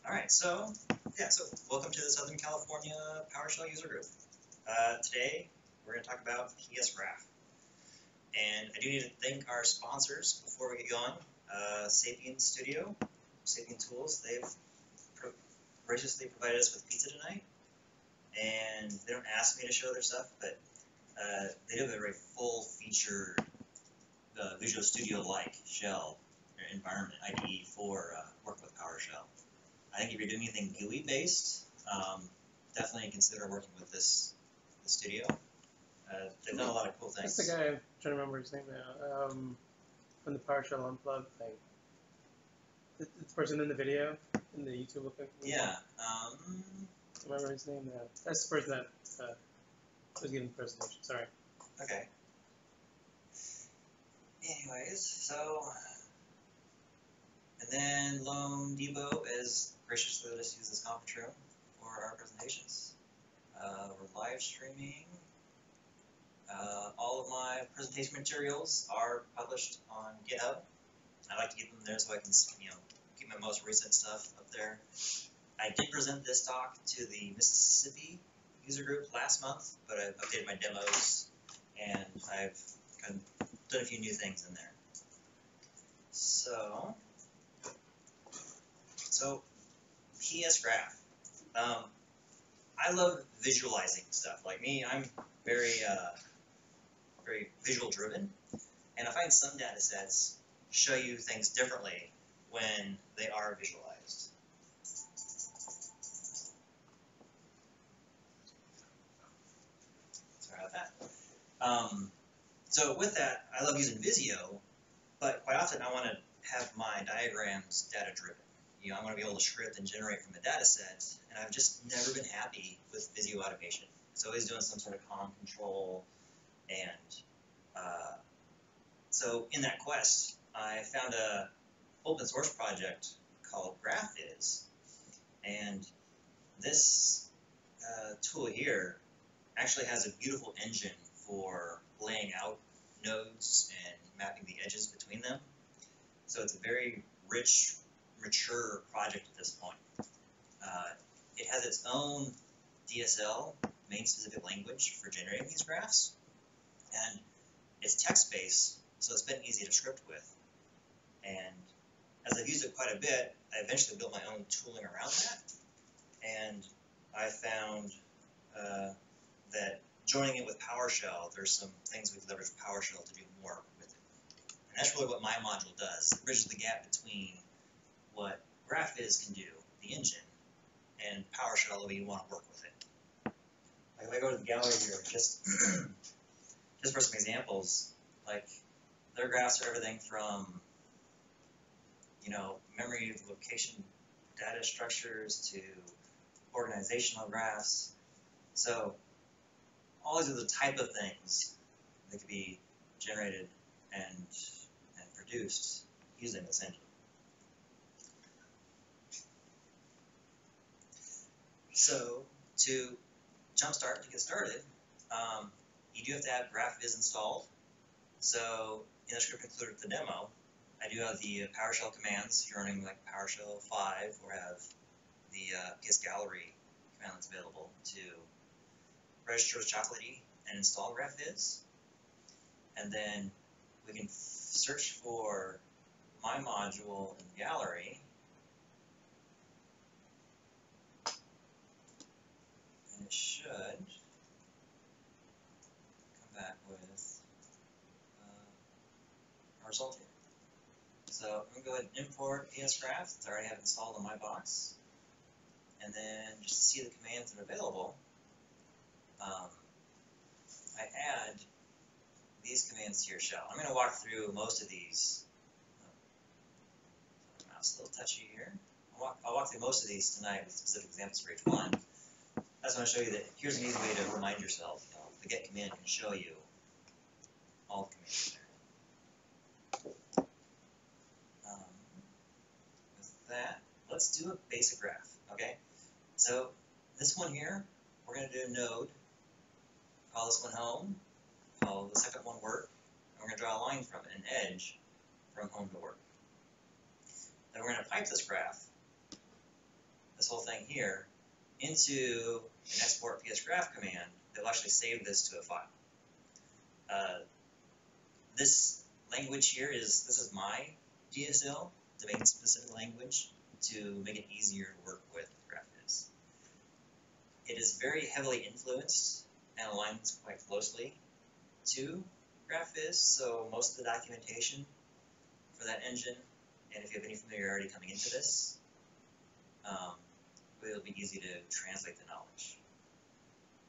Alright, so welcome to the Southern California PowerShell user group. Today we're going to talk about PSGraph. And I do need to thank our sponsors before we get going. Sapien Studio, Sapien Tools, they've graciously provided us with pizza tonight. And they don't ask me to show their stuff, but they do have a very full-featured Visual Studio-like shell environment IDE for work with PowerShell. I think if you're doing anything GUI based, definitely consider working with this studio. They've done a lot of cool things. That's the guy, I'm trying to remember his name now, from the PowerShell Unplugged thing. The person in the video, in the YouTube looking. Yeah. I remember his name now. That's the person that was giving the presentation. Sorry. Okay. Anyways, so. And then Lone Debo is graciously let us use this conference room for our presentations. We're live streaming. All of my presentation materials are published on GitHub. I like to keep them there so I can, keep my most recent stuff up there. I did present this talk to the Mississippi user group last month, but I've updated my demos and I've kind of done a few new things in there. So PSGraph. I love visualizing stuff. Like me, I'm very visual driven, and I find some data sets show you things differently when they are visualized. Sorry about that. So with that, I love using Visio, but quite often I want to have my diagrams data driven. I want to be able to script and generate from a data set, and I've just never been happy with Visio automation. It's always doing some sort of comm control, and so in that quest, I found a open source project called GraphViz, and this tool here actually has a beautiful engine for laying out nodes and mapping the edges between them. So it's a very rich, mature project at this point. It has its own DSL, main specific language, for generating these graphs, and it's text-based, so it's been easy to script with. And as I've used it quite a bit, I eventually built my own tooling around that, and I found that joining it with PowerShell, there's some things we've leveraged PowerShell to do more with it. And that's really what my module does. It bridges the gap between what GraphViz can do, the engine, and PowerShell, the way you want to work with it. Like if I go to the gallery here, just for some examples, like their graphs are everything from, memory location data structures to organizational graphs. So all these are the type of things that could be generated and produced using this engine. So to get started, you do have to have GraphViz installed. So in the script included with the demo, I do have the PowerShell commands. If you're running like PowerShell 5 or have the PS Gallery command that's available to register with Chocolatey and install GraphViz. And then we can search for my module in the gallery. And it should come back with a result here. So I'm going to go ahead and import PSGraph, since I already have installed on my box. And then just to see the commands that are available, I add these commands to your shell. I'm going to walk through most of these. My mouse is a little touchy here. I'll walk through most of these tonight with specific examples for each one. I just want to show you that here's an easy way to remind yourself. The get command can show you all the commands there. With that, let's do a basic graph, okay? So this one here, we're going to do a node. Call this one home. Call the second one work. And we're going to draw a line from it, an edge from home to work. Then we're going to pipe this graph this whole thing here into an export PSGraph command that will actually save this to a file. This language here this is my DSL, domain-specific language, to make it easier to work with GraphViz. It is very heavily influenced and aligns quite closely to GraphViz, so most of the documentation for that engine, and if you have any familiarity coming into this, it'll be easy to translate the knowledge.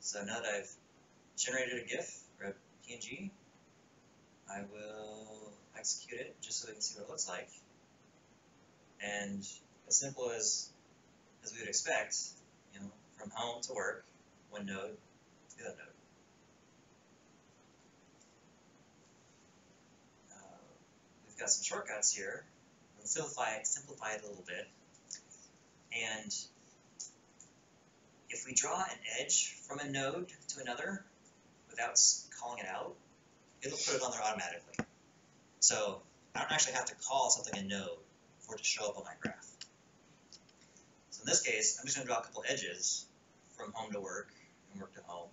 So now that I've generated a GIF or a PNG, I will execute it just so we can see what it looks like. And as simple as we would expect, from home to work, one node to the other node. We've got some shortcuts here. Let's simplify it a little bit. And if we draw an edge from a node to another without calling it out, it'll put it on there automatically. So I don't actually have to call something a node for it to show up on my graph. So in this case, I'm just going to draw a couple edges from home to work and work to home.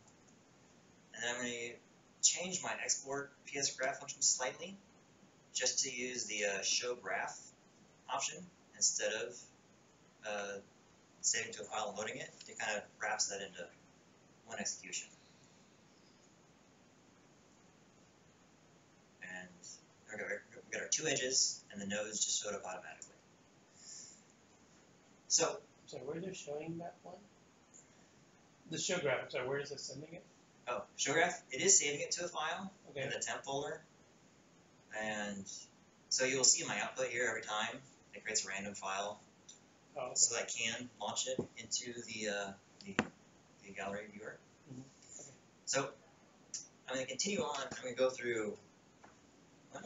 And then I'm going to change my export PSGraph function slightly just to use the show graph option instead of saving to a file and loading it. It kind of wraps that into one execution. And there we go. We've got our two edges, and the nodes just showed up automatically. So, sorry, where is it showing that one? The show graph. I'm sorry, where is it sending it? Oh, show graph. It is saving it to a file in the temp folder, and so you'll see my output here every time. It creates a random file. Oh, okay. So I can launch it into the gallery viewer. Mm-hmm. Okay. So I'm going to continue on. I'm going to go through. I'm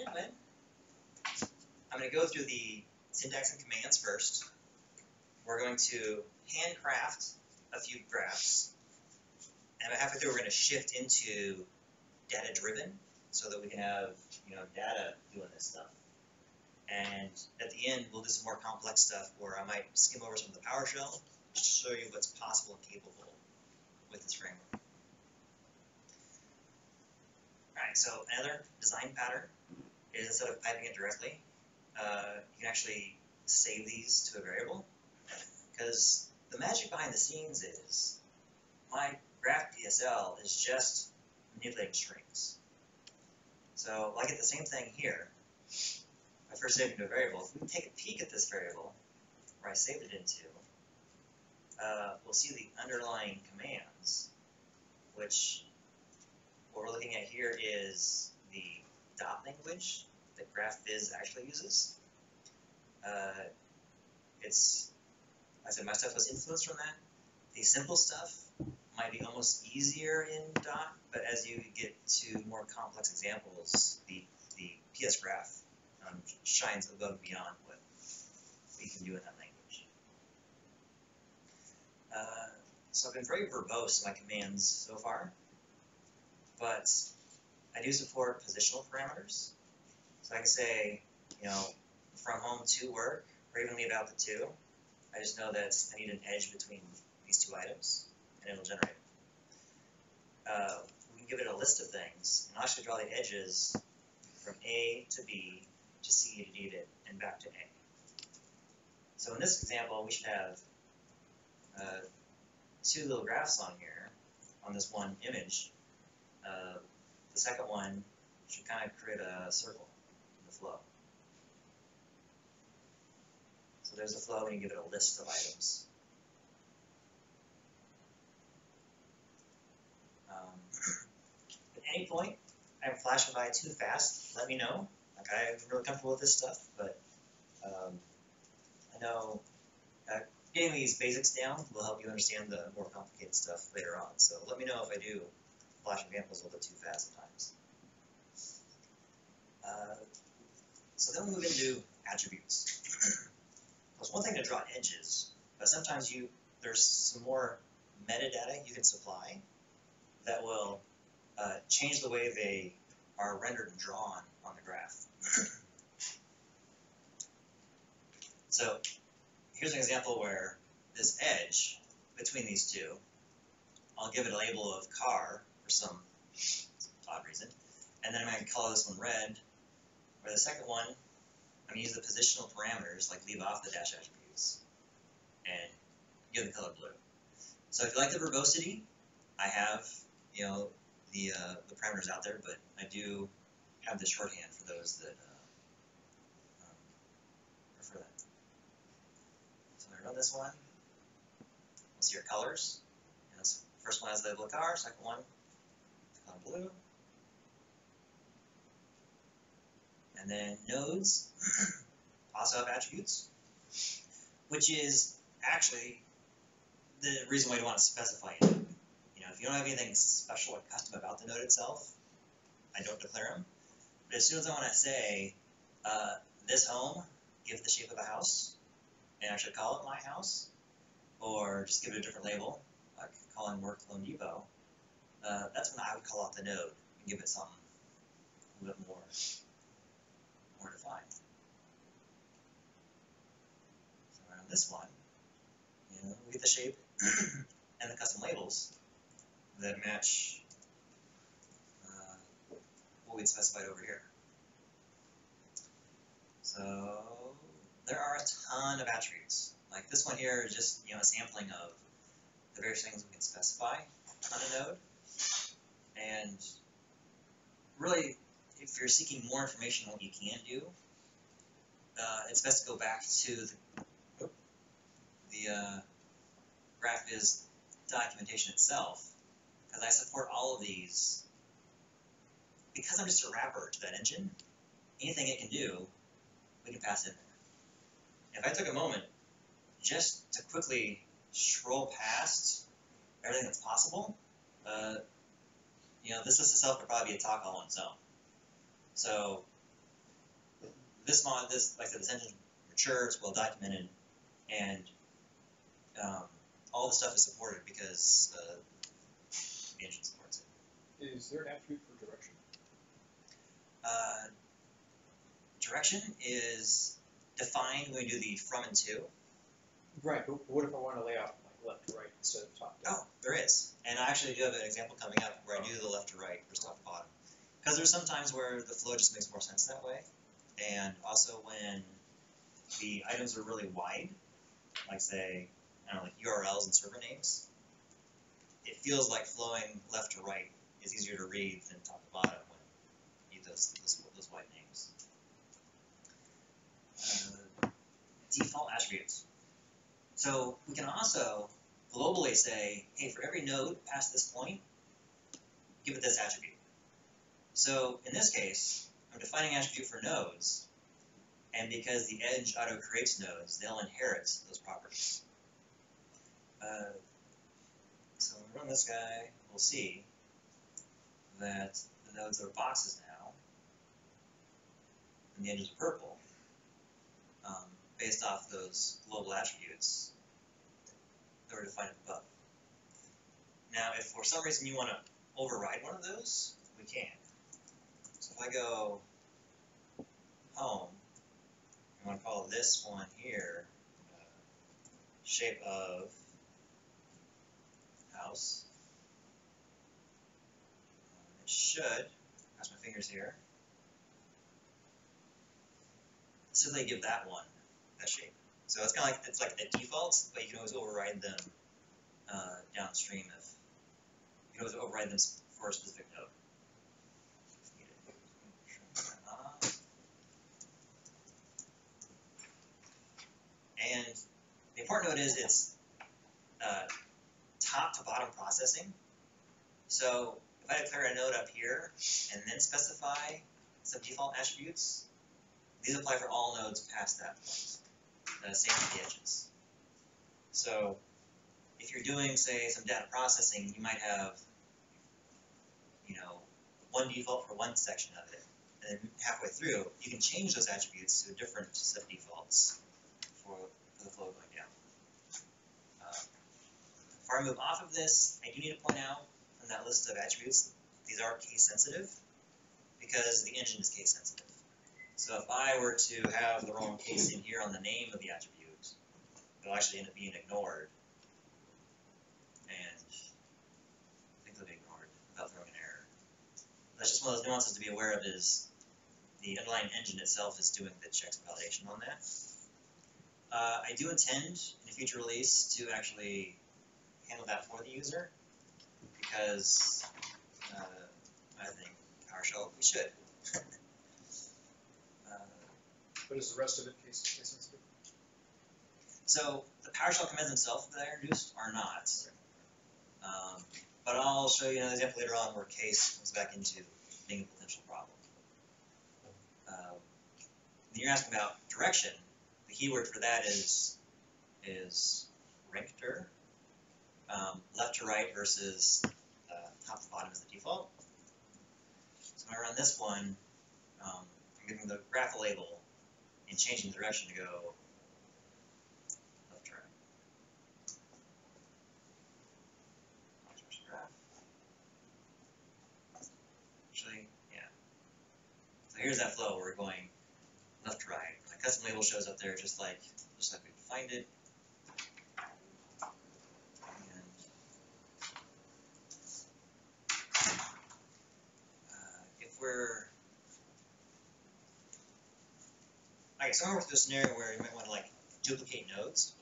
going to go through the syntax and commands first. We're going to handcraft a few graphs, and about halfway through, we're going to shift into data-driven, so that we can have data doing this stuff. And at the end, we'll do some more complex stuff where I might skim over some of the PowerShell just to show you what's possible and capable with this framework. Alright, so another design pattern is instead of piping it directly, you can actually save these to a variable. Because the magic behind the scenes is my graph DSL is just manipulating strings. So I get the same thing here. I first saved it to a variable. If we take a peek at this variable, where I saved it into, we'll see the underlying commands, which what we're looking at here is the dot language that GraphViz actually uses. I said my stuff was influenced from that. The simple stuff might be almost easier in dot, but as you get to more complex examples, the PSGraph shines above and beyond what we can do in that language. So I've been very verbose in my commands so far, but I do support positional parameters. So I can say, from home to work, or even leave out the two. I just know that I need an edge between these two items, and it'll generate it. We can give it a list of things, and I'll actually draw the edges from A to B to C to D and back to A. So in this example, we should have two little graphs on here, on this one image. The second one should kind of create a circle in the flow. So there's a flow, and you give it a list of items. At any point, I'm flashing by too fast, let me know. I'm really comfortable with this stuff, but I know getting these basics down will help you understand the more complicated stuff later on. So let me know if I do flash examples a little bit too fast at times. So then we move into attributes. It's one thing to draw edges, but sometimes there's some more metadata you can supply that will change the way they are rendered and drawn on the graph. So here's an example where this edge between these two. I'll give it a label of car for some odd reason. And then I'm going to color this one red. Or the second one, I'm going to use the positional parameters, like leave off the dash attributes, and give the color blue. So if you like the verbosity, I have, you know, the parameters out there, but I do have the shorthand for those that prefer that. So I run this one. We'll see your colors. And this first one has the label of car, second one, color blue. And then nodes also have attributes, which is actually the reason why you want to specify a node. You know, if you don't have anything special or custom about the node itself, I don't declare them. But as soon as I want to say, this home, give it the shape of a house, and actually call it my house, or just give it a different label, like calling work Loan Depot, that's when I would call out the node and give it something a little bit more defined. So around this one, you know, we get the shape and the custom labels that match what we'd specified over here. So there are a ton of attributes. Like this one here is just, you know, a sampling of the various things we can specify on a node. And really, if you're seeking more information on what you can do, it's best to go back to the GraphViz documentation itself, because I support all of these. Because I'm just a wrapper to that engine, anything it can do, we can pass in there. If I took a moment just to quickly scroll past everything that's possible, you know, this list itself could probably be a talk all on its own. So this like I said, this engine is mature, it's well documented, and all the stuff is supported because the engine supports it. Is there an attribute for direction? Direction is defined when we do the from and to. Right, but what if I want to lay out like left to right instead of top to bottom? Oh, there is. And I actually do have an example coming up where I do the left to right versus top to bottom. Because there's some times where the flow just makes more sense that way. And also when the items are really wide, like say, I don't know, like URLs and server names, it feels like flowing left to right is easier to read than top to bottom when you need those wide names. Default attributes. So we can also globally say, hey, for every node past this point, give it this attribute. So in this case, I'm defining attribute for nodes, and because the edge auto creates nodes, they'll inherit those properties. So when we run this guy, we'll see that the nodes are boxes now, and the edges are purple, based off those global attributes that were defined above. Now, if for some reason you want to override one of those, we can. So if I go home, I want to call this one here shape of house. It should, cross my fingers here, simply give that one that shape. So it's kind of like, it's like the defaults, but you can always override them downstream if you can always override them for a specific node. And the important note is it's top to bottom processing. So if I declare a node up here and then specify some default attributes, these apply for all nodes past that point. Same with the edges. So if you're doing, say, some data processing, you might have, you know, one default for one section of it, and then halfway through, you can change those attributes to a different set of defaults for the flow going down. Before I move off of this, I do need to point out from that list of attributes, these are case sensitive because the engine is case sensitive. So if I were to have the wrong case in here on the name of the attribute, they'll actually end up being ignored. And I think they'll be ignored without throwing an error. That's just one of those nuances to be aware of, is the underlying engine itself is doing the checks and validation on that. I do intend in a future release to actually handle that for the user, because I think PowerShell, we should. But is the rest of it case sensitive? So the PowerShell commands themselves that I introduced are not. But I'll show you another example later on where case comes back into being a potential problem. When you're asking about direction, the keyword for that is ranked-er. Left to right versus top to bottom is the default. So when I run this one, I'm giving the graph a label and changing the direction to go left to right. Graph. Actually, yeah. So here's that flow where we're going left to right. My custom label shows up there just like we defined it. Okay, so I'm going to work through a scenario where you might want to like duplicate nodes.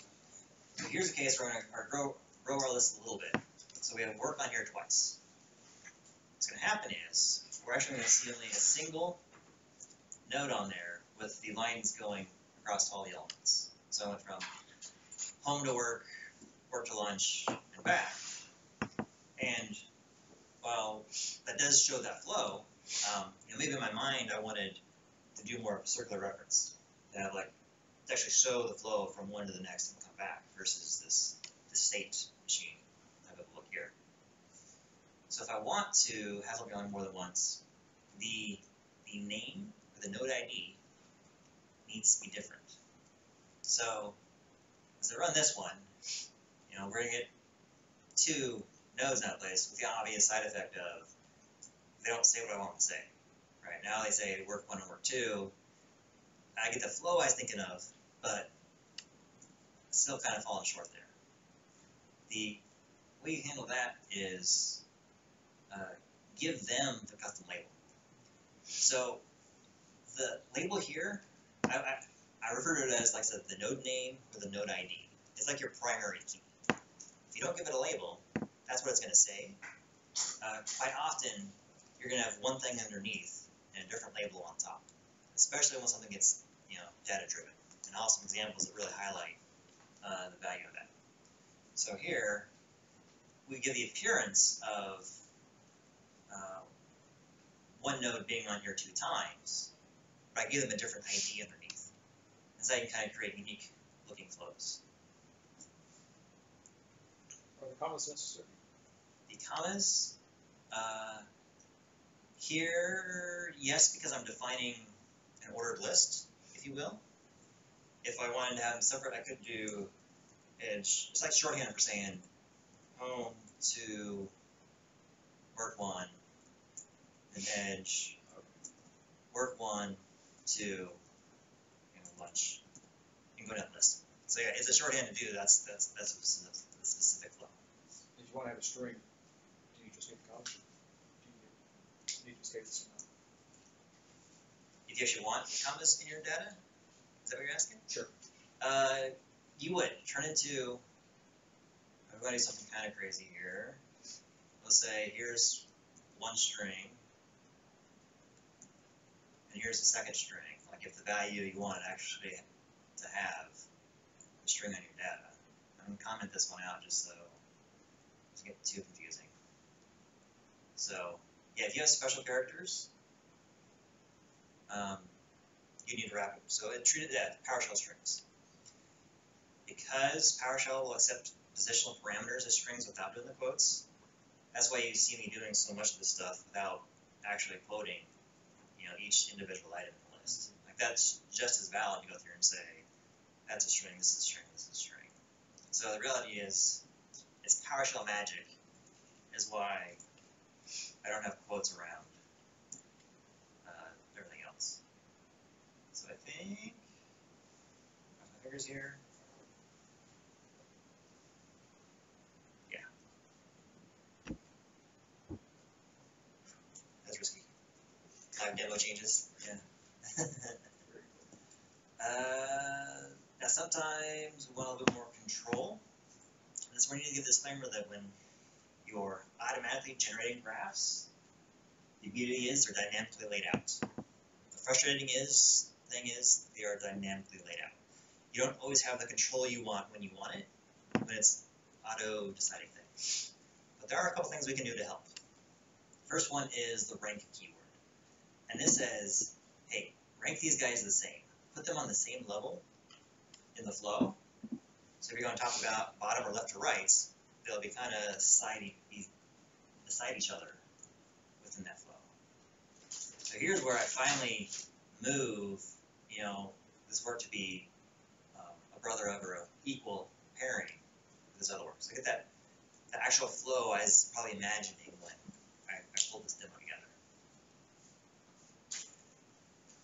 So here's a case where we're going to grow our list a little bit. So we have work on here twice. What's going to happen is we're actually going to see only a single node on there with the lines going across all the elements. So I went from home to work, work to lunch, and back. And while that does show that flow, maybe in my mind I wanted to do more of a circular reference. To have like to actually show the flow from one to the next and come back versus this state machine type of look here. So if I want to have something on more than once, the name or the node ID needs to be different. So as I run this one, we're going to get 2 nodes in that place with the obvious side effect of they don't say what I want them to say. Right now they say work 1 and work 2. I get the flow I was thinking of, but still kind of falling short there. The way you handle that is give them the custom label. So the label here, I refer to it as like the node name or the node ID. It's like your primary key. If you don't give it a label, that's what it's going to say. Quite often, you're going to have one thing underneath and a different label on top, especially when something gets data-driven. And I'll have some examples that really highlight the value of that. So here, we give the appearance of one node being on here 2 times, but I give them a different ID underneath. And so I can kind of create unique looking flows. Are the commas necessary? The commas, here, yes, because I'm defining an ordered list, if you will. If I wanted to have them separate, I could do edge. It's like shorthand for saying home to work 1, and edge work 1 to lunch. You can go down the list. So yeah, it's a shorthand to do. That's a specific flow. If you want to have a string, do you just get the commas? Do you need to state this amount? If you actually want commas in your data, is that what you're asking? Sure. You would turn into. I'm going to do something kind of crazy here. Let's say here's one string, and here's the second string. Like if the value you want actually to have the string on your data. I'm going to comment this one out just so it doesn't get too confusing. So yeah, if you have special characters, you need to wrap it. So it treated that PowerShell strings. Because PowerShell will accept positional parameters as strings without doing the quotes, that's why you see me doing so much of this stuff without actually quoting, each individual item in the list. Like that's just as valid to go through and say, that's a string, this is a string, this is a string. So the reality is, it's PowerShell magic is why I don't have quotes around everything else. So I think, my fingers here. demo changes. Yeah. Now sometimes we want a little bit more control. This is where you need to give the disclaimer that when you're automatically generating graphs, the beauty is they're dynamically laid out. The frustrating thing is they are dynamically laid out. You don't always have the control you want when you want it, but it's auto-deciding thing. But there are a couple things we can do to help. First one is the rank keyword. And this says, hey, rank these guys the same. Put them on the same level in the flow. So if you're going to talk about bottom or left or right, they'll be kind of beside each other within that flow. So here's where I finally move, this work to be a brother of or an equal pairing with this other work. So I get that the actual flow I was probably imagining when I pulled this demo together.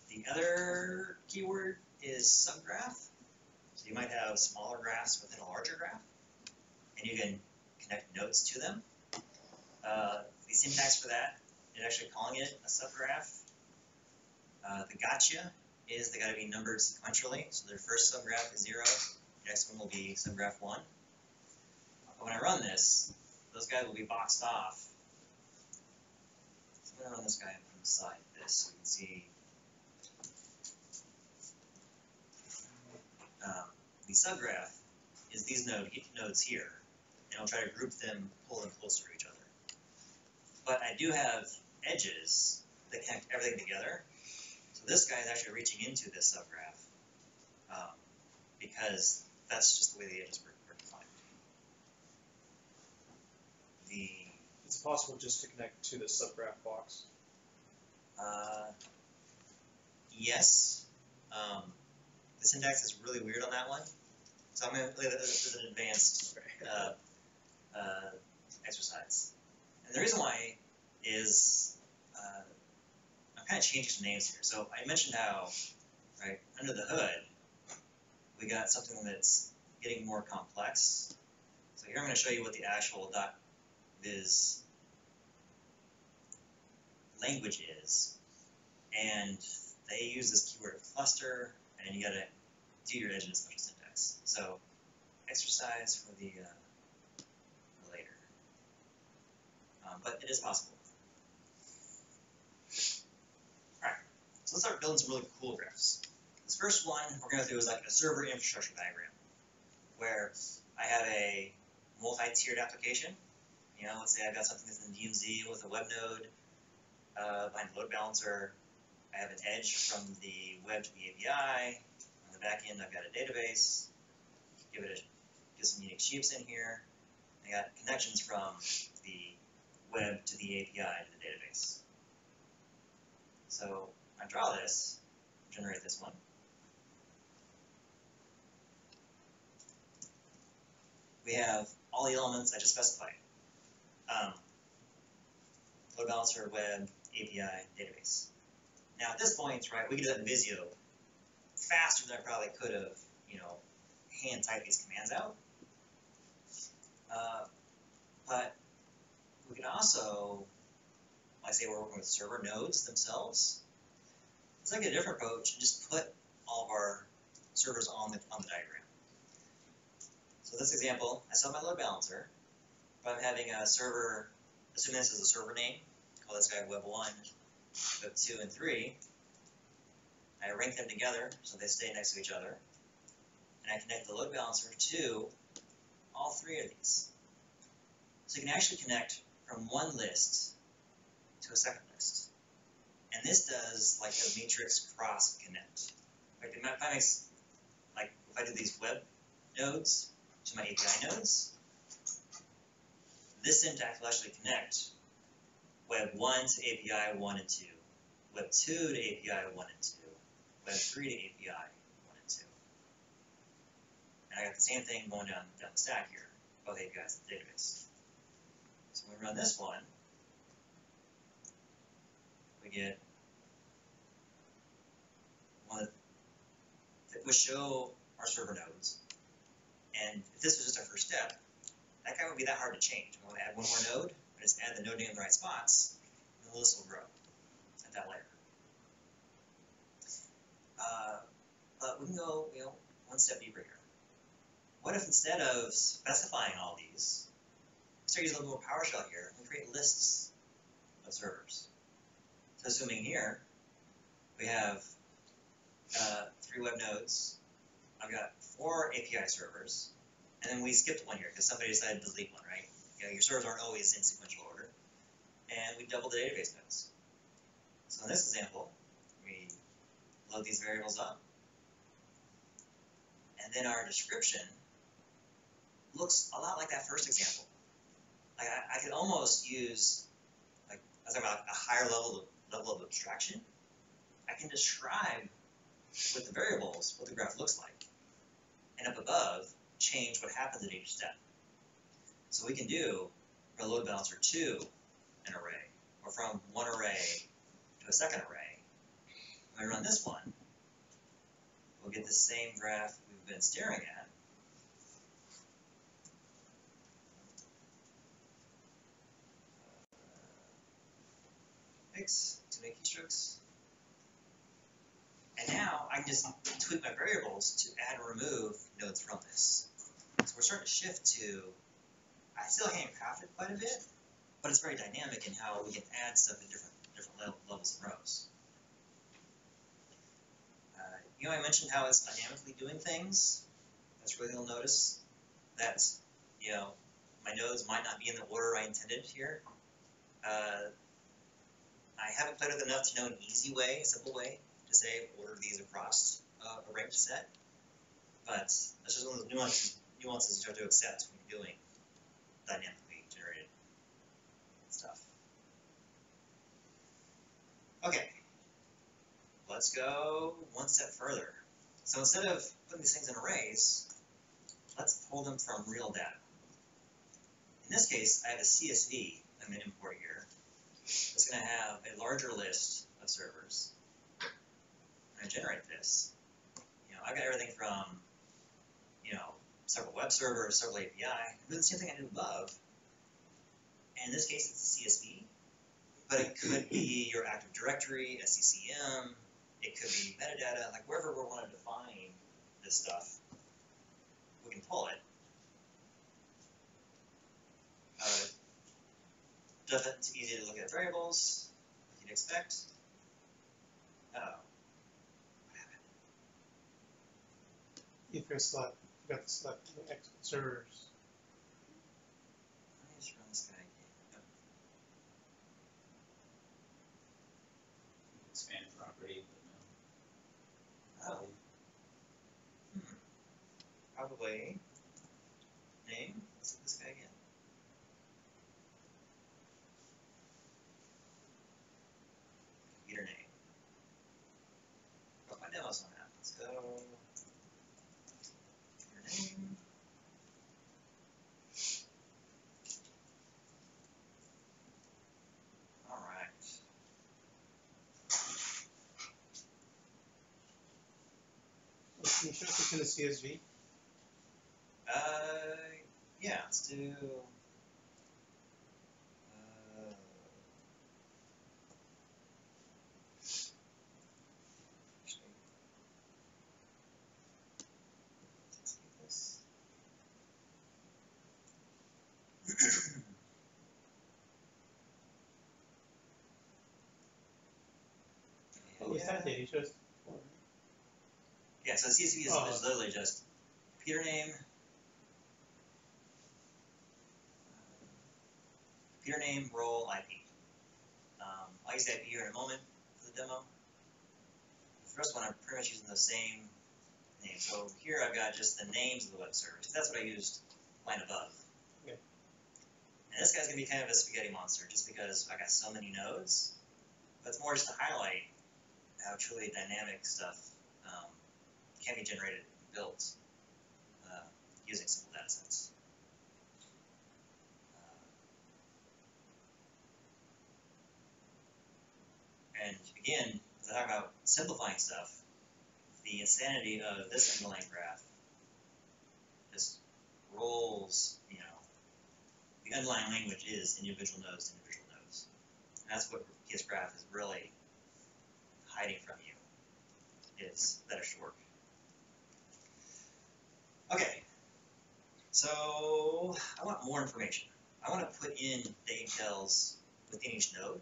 The other keyword is subgraph. So you might have smaller graphs within a larger graph, and you can connect nodes to them. The syntax for that is actually calling it a subgraph. The gotcha is they got to be numbered sequentially. So their first subgraph is 0. The next one will be subgraph 1. But when I run this, those guys will be boxed off. So I'm going to run this guy from the side of this so you can see. The subgraph is these nodes here, and I'll try to group them, pull them closer to each other. But I do have edges that connect everything together. So this guy is actually reaching into this subgraph because that's just the way the edges were defined. It's possible just to connect to the subgraph box. Yes. The syntax is really weird on that one. So I'm going to play this as an advanced exercise. And the reason why is I'm kind of changing some names here. So I mentioned how, right, under the hood, we got something that's getting more complex. So here I'm going to show you what the actual .viz language is. And they use this keyword cluster, and you got to do your edge in a special syntax. So exercise for the later. But it is possible. Alright, so let's start building some really cool graphs. This first one we're going to do is like a server infrastructure diagram, where I have a multi-tiered application. Let's say I've got something that's in DMZ with a web node behind the load balancer. I have an edge from the web to the API. On the back end, I've got a database. Get some unique sheaves in here. I got connections from the web to the API to the database. So I draw this, generate this one. We have all the elements I just specified. Load balancer, web, API, database. Now at this point, right, we could do that in Visio faster than I probably could have, hand type these commands out. But we can also, like say we're working with server nodes themselves. Let's take a different approach and just put all of our servers on the diagram. So this example, I still have my load balancer, but I'm having a server, assuming this is a server name, call this guy web1, web2, and 3. I rank them together so they stay next to each other, and I connect the load balancer to all 3 of these. So you can actually connect from one list to a second list. And this does like a matrix cross connect. Like if I do these web nodes to my API nodes, this syntax will actually connect web 1 to API 1 and 2, web 2 to API 1 and 2, web 3 to API 1 and 2. And I got the same thing going down the stack here, both APIs and the database. So when we run this one, we get one that would show our server nodes. And if this was just our first step, that guy would be that hard to change. I'm going to add one more node, I just add the node name in the right spots, and the list will grow at that layer. But we can go, one step deeper here. What if instead of specifying all these, we start using a little more PowerShell here and create lists of servers? So assuming here we have 3 web nodes, I've got 4 API servers, and then we skipped one here because somebody decided to delete one, right? Your servers aren't always in sequential order, and we doubled the database nodes. So in this example, we load these variables up, and then our description looks a lot like that first example. Like I could almost use, like I was talking about a higher level of abstraction. I can describe with the variables what the graph looks like, and up above change what happens at each step. So we can do for a load balancer to an array, or from one array to a second array. When we run this one, we'll get the same graph we've been staring at. Fix, 2 keystrokes. And now I can just tweak my variables to add or remove nodes from this. So we're starting to shift to, I still handcraft it quite a bit, but it's very dynamic in how we can add stuff at different levels and rows. I mentioned how it's dynamically doing things. That's really you'll notice that, my nodes might not be in the order I intended here. I haven't played with it enough to know an easy way, a simple way to say order these across a ranked set, but that's just one of those nuances you have to accept when you're doing dynamically generated stuff. Okay, let's go one step further. So instead of putting these things in arrays, let's pull them from real data. In this case, I have a CSV I'm going to import here. It's going to have a larger list of servers. When I generate this, I've got everything from, several web servers, several API. I'm doing the same thing I did above. And in this case, it's a CSV, but it could be your Active Directory, SCCM. It could be metadata, like wherever we want to define this stuff, we can pull it. It's easy to look at variables, like you'd expect. Uh-oh. What happened? You forgot to select the export servers. Let me just run this guy again. Expand property, but no. Oh. Probably. Name. Let's look at this guy again. Computer name. Got my demos on that. Let's go. Computer name. All right. Can you show us what's in the CSV? Yeah, let's do. This. What was that data? You showed us. Yeah, so CSV is literally just computer name, role, IP. I'll use the IP here in a moment for the demo. The first one, I'm pretty much using the same name. So here I've got just the names of the web servers. That's what I used line above. Okay. And this guy's going to be kind of a spaghetti monster just because I got so many nodes. But it's more just to highlight how truly dynamic stuff can be generated and built using simple data sets. And again, as I talk about simplifying stuff, the insanity of this underlying graph just rolls, the underlying language is individual nodes to individual nodes. And that's what PSGraph is really hiding from you. is that it should work. Okay, so I want more information. I want to put in the details within each node.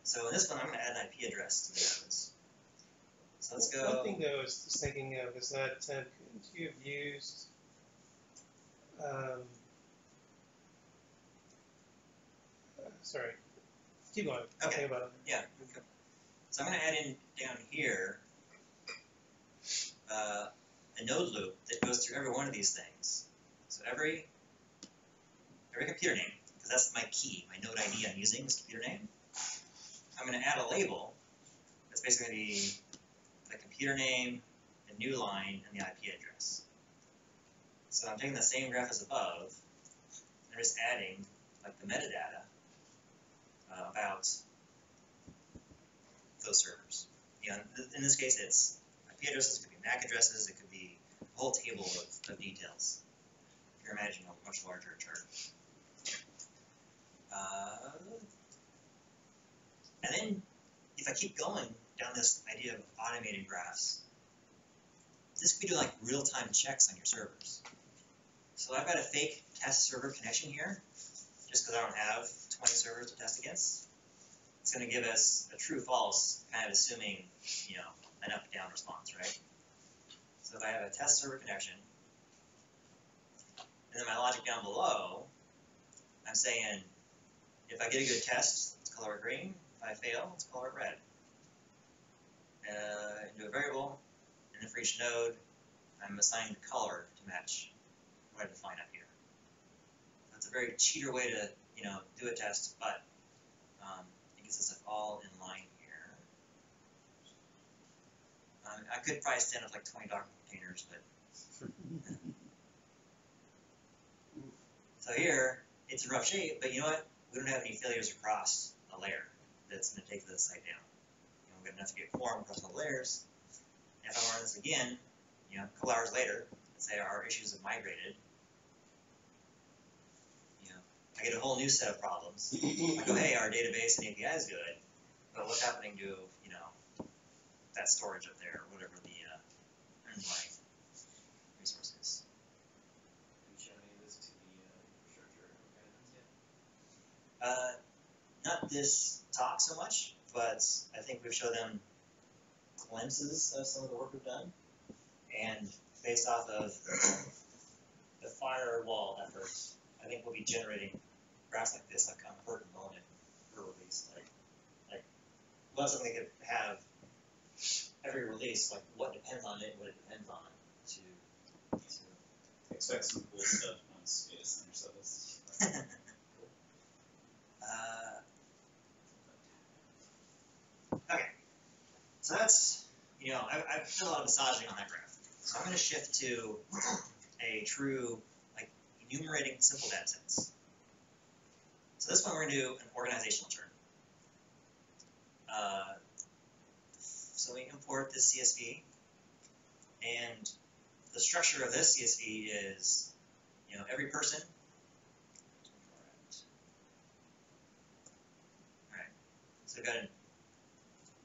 So in this one, I'm going to add an IP address to the nodes. So let's go. One thing though I was just thinking of is that couldn't you have used sorry, keep going. I'll Okay. think about it. Yeah. Okay. So I'm going to add in down here a node loop that goes through every one of these things. So every computer name, because that's my key, my node ID I'm using is computer name. I'm going to add a label that's basically going to be the computer name, the new line, and the IP address. So I'm taking the same graph as above, and I'm just adding like the metadata about those servers. You know, in this case, it's IP addresses, it could be MAC addresses, it could be a whole table of details. If you're imagining a much larger chart. And then, if I keep going down this idea of automated graphs, this could be doing like real-time checks on your servers. So I've got a fake test server connection here, just because I don't have 20 servers to test against. It's going to give us a true-false, kind of assuming, you know, an up-down response, right? So if I have a test server connection, and then my logic down below, I'm saying, if I get a good test, let's color it green. If I fail, let's color it red. Into a variable, and then for each node, I'm assigning the color to match what I define up here. That's a very cheater way to, you know, do a test, but it gets us all in line here. I could probably stand up like 20 Docker containers, but so here it's in rough shape. But you know what? We don't have any failures across a layer that's going to take the site down. You know, we've got enough to get quorum across all the layers. And if I run this again, you know, a couple hours later, let's say our issues have migrated. You know, I get a whole new set of problems. I go, hey, our database and API is good, but what's happening to, you know, that storage up there, or whatever the underlying resource is. Have you shown any of this to the infrastructure guidance yet? Not this talk so much, but I think we've shown them glimpses of some of the work we've done, and based off of the firewall efforts, I think we'll be generating graphs like this, like on a per component per release. Like we'll have something that could have every release, like what depends on it, what it depends on to Expect some cool stuff once data center stuff is. Okay, so that's, you know, I've done a lot of massaging on that graph. So I'm going to shift to a true, like, enumerating simple data sets. So this one we're going to do an organizational chart. So we import this CSV, and the structure of this CSV is, you know, every person. All right. So we've got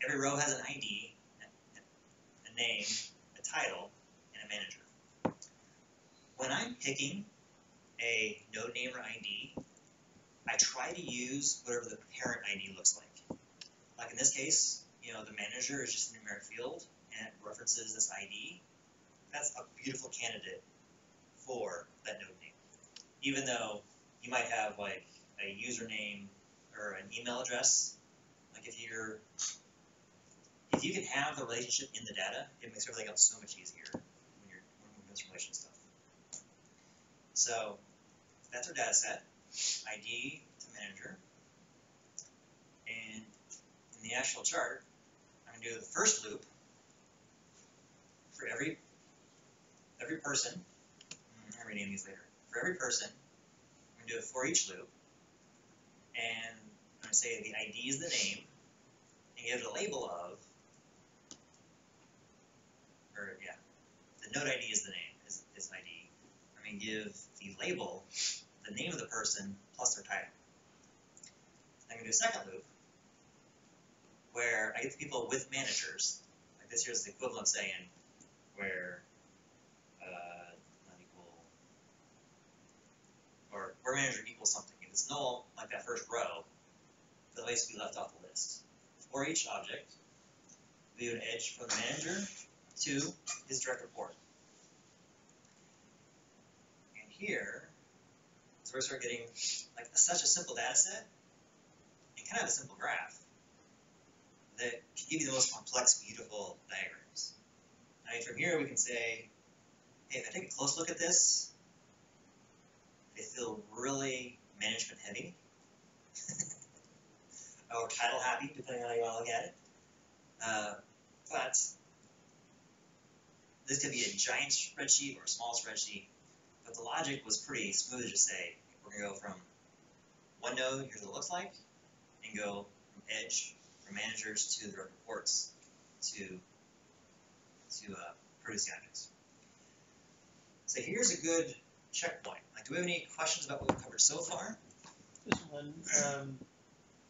every row has an ID, a name, a title, and a manager. When I'm picking a node name or ID, I try to use whatever the parent ID looks like. Like in this case, you know, the manager is just a numeric field and it references this ID. That's a beautiful candidate for that node name. Even though you might have like a username or an email address, like if you can have the relationship in the data, it makes everything else so much easier when you're doing this relation stuff. So that's our data set, ID to manager. And in the actual chart, I'm going to do the first loop for every person. I'll rename these later. For every person, I'm going to do a for each loop. And I'm going to say the ID is the name, and give it a label of, or yeah, the node ID is the name, is ID. I'm going to give the label the name of the person plus their title. I'm going to do a second loop where I get the people with managers. Like this here's the equivalent of saying where not equal, or where manager equals something. If it's null, like that first row, that'll basically be left off the list. For each object, we would edge from the manager to his direct report. And here is where we start getting like such a simple data set and kind of a simple graph that can give you the most complex, beautiful diagrams. I mean, from here we can say, hey, if I take a close look at this, they feel really management heavy, or title happy, depending on how you want to look at it. But this could be a giant spreadsheet or a small spreadsheet, but the logic was pretty smooth to just say, we're going to go from one node, here's what it looks like, and go from edge, from managers to the direct reports to produce the objects. So here's a good checkpoint. Like, do we have any questions about what we've covered so far? Just one,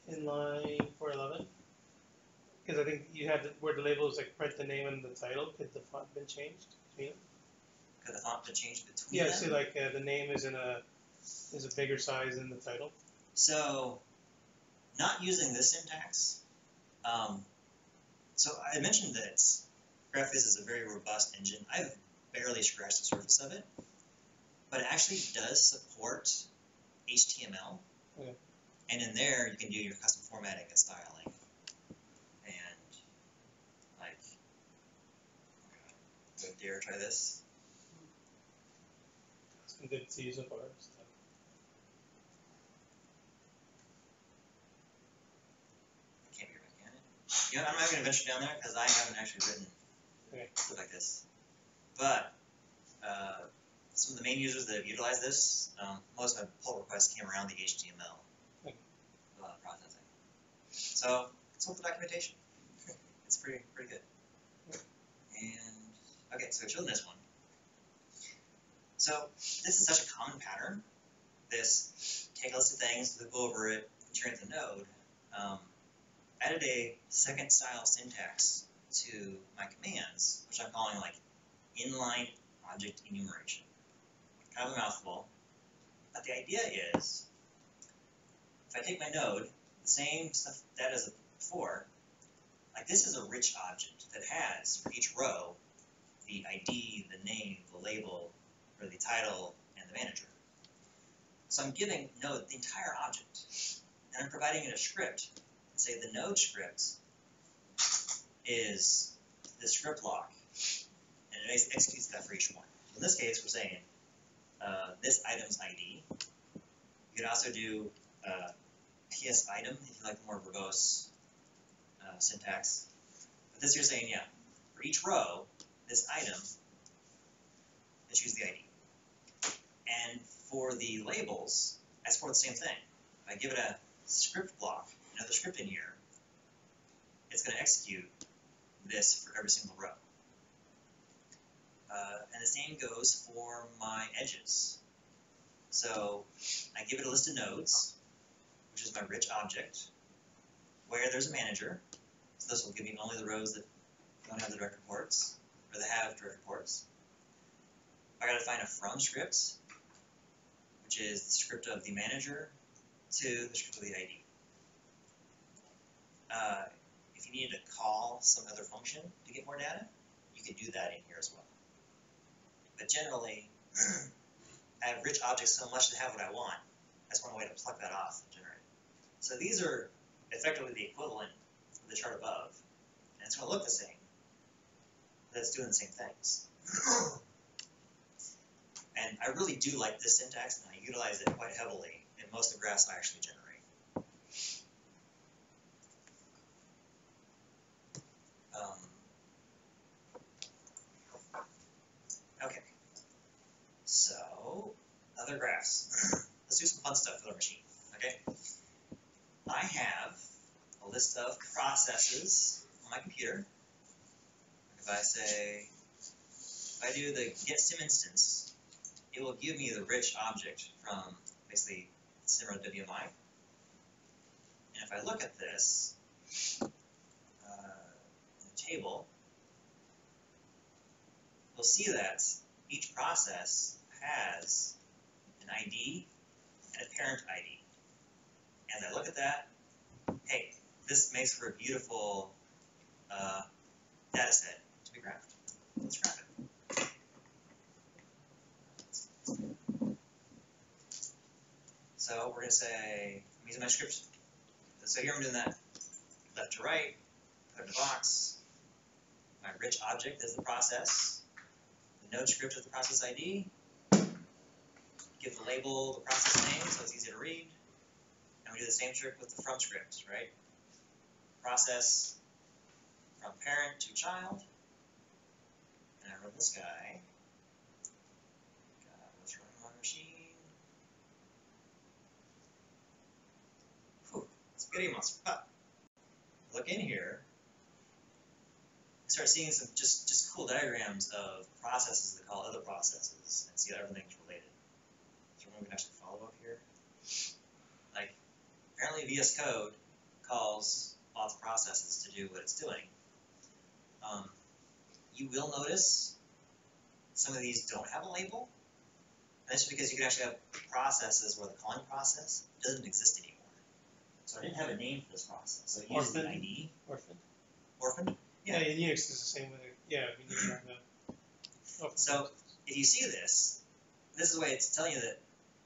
in line 411, because I think you had where the label is like print the name and the title. Could the font been changed between them? Could the font been changed between them? Yeah, so like the name is is a bigger size than the title. So, not using this syntax. So I mentioned that GraphViz is a very robust engine. I've barely scratched the surface of it, but it actually does support HTML. Okay. And in there, you can do your custom formatting and styling. And, like, go dare try this. It's been good to see so far. So. Can't be right, can it? You know, I'm not going to venture down there because I haven't actually written code like this. But some of the main users that have utilized this, most of my pull requests came around the HTML processing. So consult the documentation. It's pretty good. And okay, so children one. So this is such a common pattern. This take a list of things, loop over it, turn it to node. Added a second style syntax to my commands, which I'm calling like inline object enumeration. Kind of a mouthful, but the idea is, if I take my node, the same stuff that as before, like this is a rich object that has for each row the ID, the name, the label, or the title, and the manager. So I'm giving node the entire object, and I'm providing it a script. Say the node script is the script block, and it executes that for each one. In this case, we're saying this item's ID. You could also do PS item if you like the more verbose syntax. But this you're saying, yeah, for each row, this item, let's use the ID. And for the labels, I support the same thing. If I give it a script block, another script in here, it's going to execute this for every single row. And the same goes for my edges. So I give it a list of nodes, which is my rich object, where there's a manager. So this will give me only the rows that don't have the direct reports, or that have direct reports. I got to find a from script, which is the script of the manager to the script of the ID. If you needed to call some other function to get more data, you could do that in here as well. But generally, I have rich objects so much to have what I want. That's one way to pluck that off and generate it. So these are effectively the equivalent of the chart above. And it's going to look the same, but it's doing the same things. And I really do like this syntax, and I utilize it quite heavily in most of the graphs I actually generate. Okay, so other graphs. Let's do some fun stuff with our machine, okay? I have a list of processes on my computer. If I do the get sim instance, it will give me the rich object from basically sim.wmi. And if I look at this in the table, you'll see that each process has an ID and a parent ID. And I look at that, hey, this makes for a beautiful data set to be graphed. Let's graph it. So we're going to say, I'm using my script. So here I'm doing that left to right, put in a box. My rich object is the process. The node script is the process ID. Give the label the process name so it's easy to read. And we do the same trick with the from script, right? Process from parent to child. And I run this guy. What's running on my machine? Whew, spaghetti monster. Ah. Look in here. Start seeing some just cool diagrams of processes that call other processes and see how everything's related. So we can actually follow up here. Like, apparently VS Code calls lots of processes to do what it's doing. You will notice some of these don't have a label. And that's because you can actually have processes where the calling process doesn't exist anymore. So I didn't have a name for this process. So I used the ID. Orphaned? Yeah, in Unix it's the same way. Yeah, we need to have that. So if you see this, this is the way it's telling you that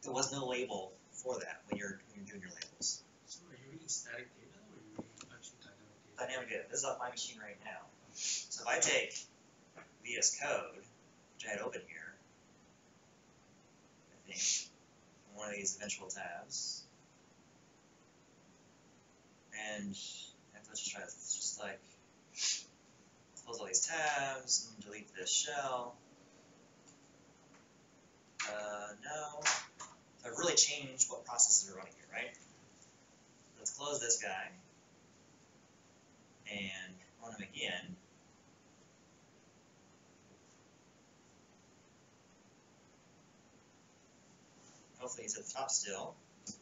there was no label for that when you're doing your labels. So are you reading static data or are you reading actually dynamic data? Dynamic data. This is off my machine right now. So if I take VS Code, which I had open here, I think, in one of these eventual tabs, and let's just try this. It's just like close all these tabs and delete this shell. No. So I've really changed what processes are running here, right? Let's close this guy and run him again. Hopefully he's at the top still. It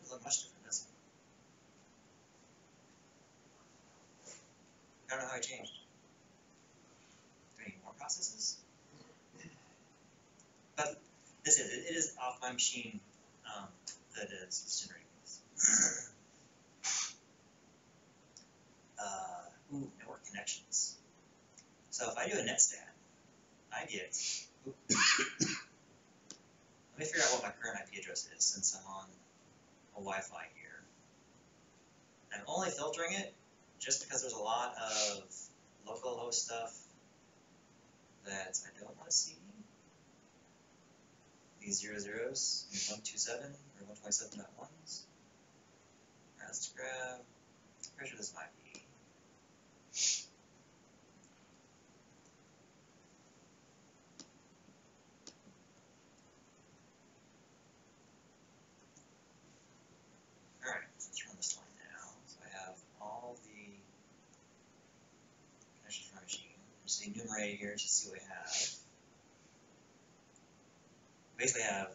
doesn't look much different, does it? I don't know how I changed. Do I need more processes? But this is, it is off my machine that is generating this. Network connections. So if I do a netstat, I get, let me figure out what my current IP address is since I'm on a Wi-Fi here. I'm only filtering it just because there's a lot of localhost stuff that I don't want to see. These 00s, 127 or 127.1s. Alright, let's grab, pretty sure this might be. Alright, let's run this line now. So I have all the connections for my machine. Just enumerate here to see what we have. Basically have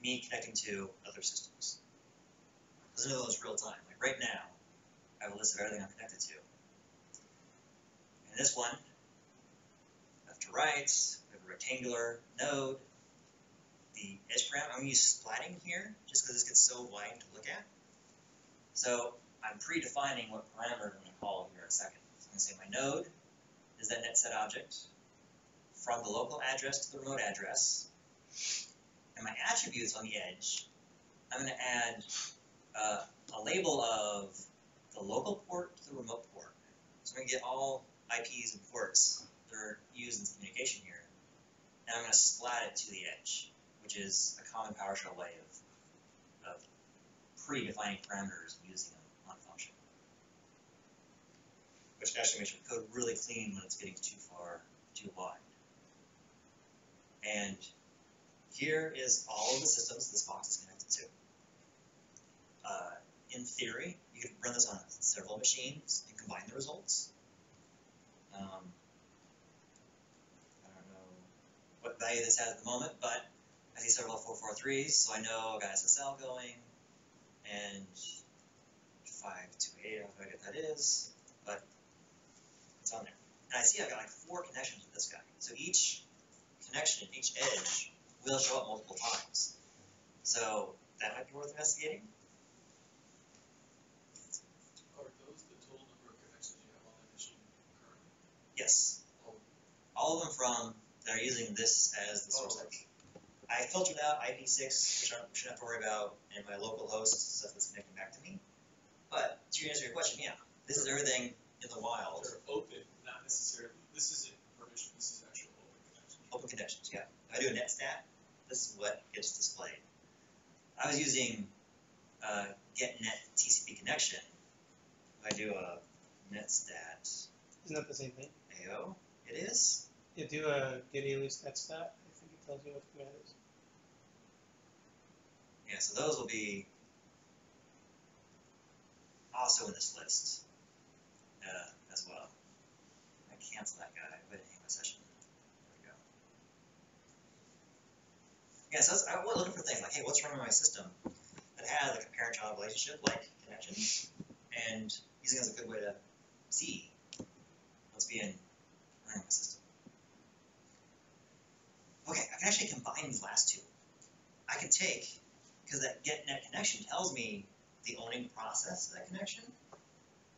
me connecting to other systems. Listen to those real time. Like right now, I have a list of everything I'm connected to. And this one, left to right, we have a rectangular node. The edge parameter, I'm going to use splatting here, just because this gets so wide to look at. So I'm predefining what parameter I'm going to call here in a second. So I'm going to say my node is that netset object from the local address to the remote address. And my attributes on the edge, I'm going to add a label of the local port to the remote port. So I'm going to get all IPs and ports that are used in this communication here. And I'm going to splat it to the edge, which is a common PowerShell way of predefining parameters and using them on a function. Which actually makes your code really clean when it's getting too wide. And here is all of the systems this box is connected to. In theory, you could run this on several machines and combine the results. I don't know what value this has at the moment, but I see several 443s, so I know I got SSL going, and 528, I don't know what that is. but it's on there. And I see I've got like 4 connections with this guy. So each connection, each edge, will show up multiple times. So that might be worth investigating. Are those the total number of connections you have on that machine currently? Yes. Oh, All of them from that are using this as the source IP. I filtered out IP6, which I shouldn't have to worry about, and my local host stuff that's connecting back to me. But to answer your question, yeah, this is everything in the wild. they're open, not necessarily. This isn't permission. This is actual open connection. Open connections, yeah. If I do a netstat, this is what gets displayed. I was using getNet TCP connection. If I do a netstat Isn't that the same thing? AO, it is. You do a get alias netstat, I think it tells you what the command is. Yeah, so those will be also in this list as well. I cancel that guy. Go ahead and hang my session. There we go. Yeah, so I was looking for things like, hey, what's wrong with my system that has like a parent-child relationship, like connections, and using it as a good way to see what's being running my system. Okay, I can actually combine these last two. I can take, because that getNet connection tells me the owning process of that connection,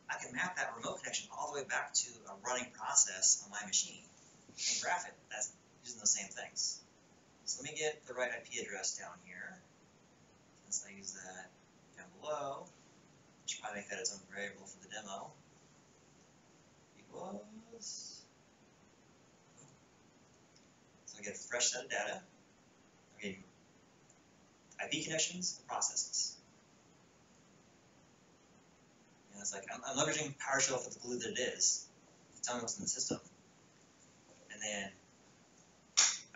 I can map that remote connection all the way back to a running process on my machine and graph it. That's using those same things. So let me get the right IP address down here. Since I use that down below, I should probably make that its own variable for the demo. Equals. So I get a fresh set of data. I'm getting IP connections and processes. And it's like, I'm leveraging PowerShell for the glue that it is to tell me what's in the system. And then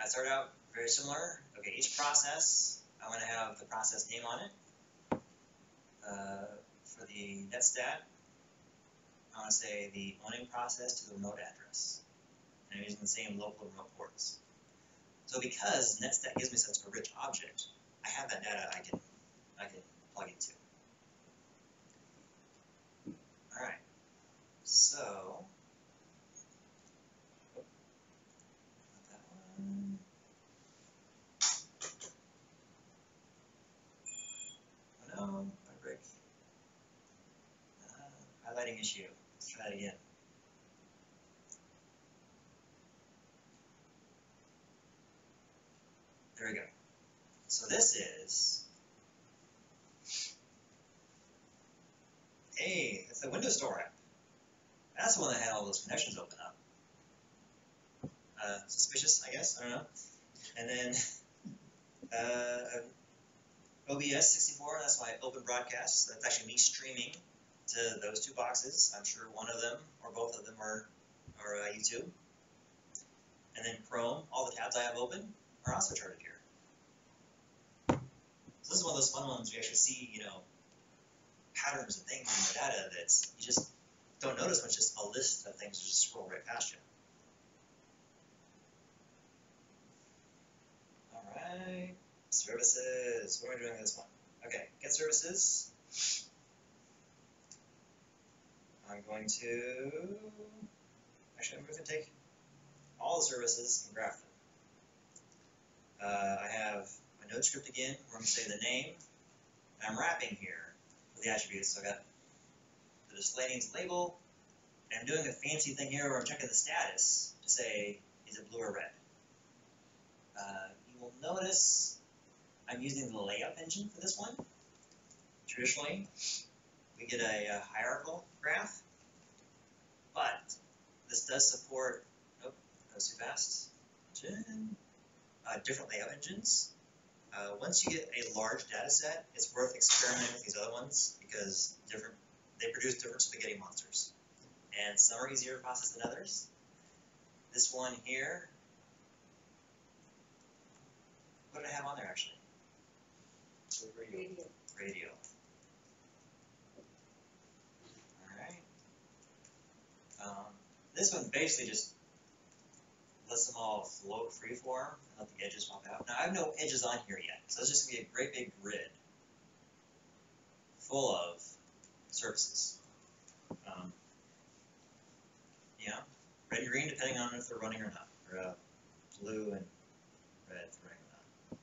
I start out very similar. Okay, each process, I want to have the process name on it. For the netstat, I want to say the owning process to the remote address. And I'm using the same local remote ports. So because netstat gives me such a rich object, I have that data I can plug into. All right. So not that one. Oh no, my break. Highlighting issue. Let's try that again. There we go. So this is, hey, it's the Windows Store app. That's the one that had all those connections open up. Suspicious, I guess, I don't know. And then OBS 64, that's my open broadcast. That's actually me streaming to those two boxes. I'm sure one of them or both of them are YouTube. And then Chrome, all the tabs I have open are also charted here. So this is one of those fun ones we actually see, patterns and things in the data that you just don't notice when it's just a list of things that just scroll right past you. All right, services. What am I doing with this one? Okay, get services. I'm going to, actually I'm going to take all the services and graph them. I have my node script again, where I'm going to say the name, and I'm wrapping here with the attributes. So I got the display name's label, and I'm doing a fancy thing here where I'm checking the status to say, is it blue or red? You will notice I'm using the layout engine for this one. Traditionally, we get a hierarchical graph, but this does support, nope, that was too fast, different layout engines. Once you get a large data set, it's worth experimenting with these other ones because they produce different spaghetti monsters. And some are easier to process than others. This one here, what did I have on there actually? Radio. Alright. This one basically just lets them all float freeform and let the edges pop out. Now I have no edges on here yet, so it's just going to be a great big grid full of surfaces. red and green depending on if they're running or not, or blue and red if they're running or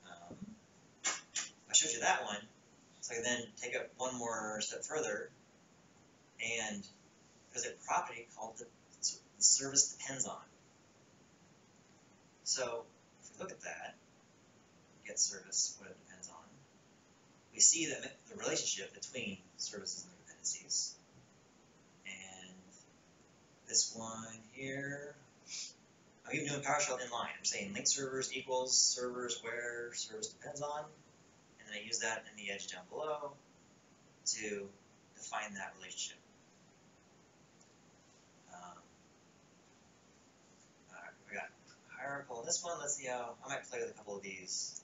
not. I showed you that one, so I can then take it one more step further, and there's a property called the service depends on. So if we look at that, get service, what it depends on, we see that the relationship between services and dependencies. And this one here, I'm even doing PowerShell inline. I'm saying link servers equals servers where service depends on, and then I use that in the edge down below to define that relationship. We got hierarchical in this one. Let's see how, I might play with a couple of these,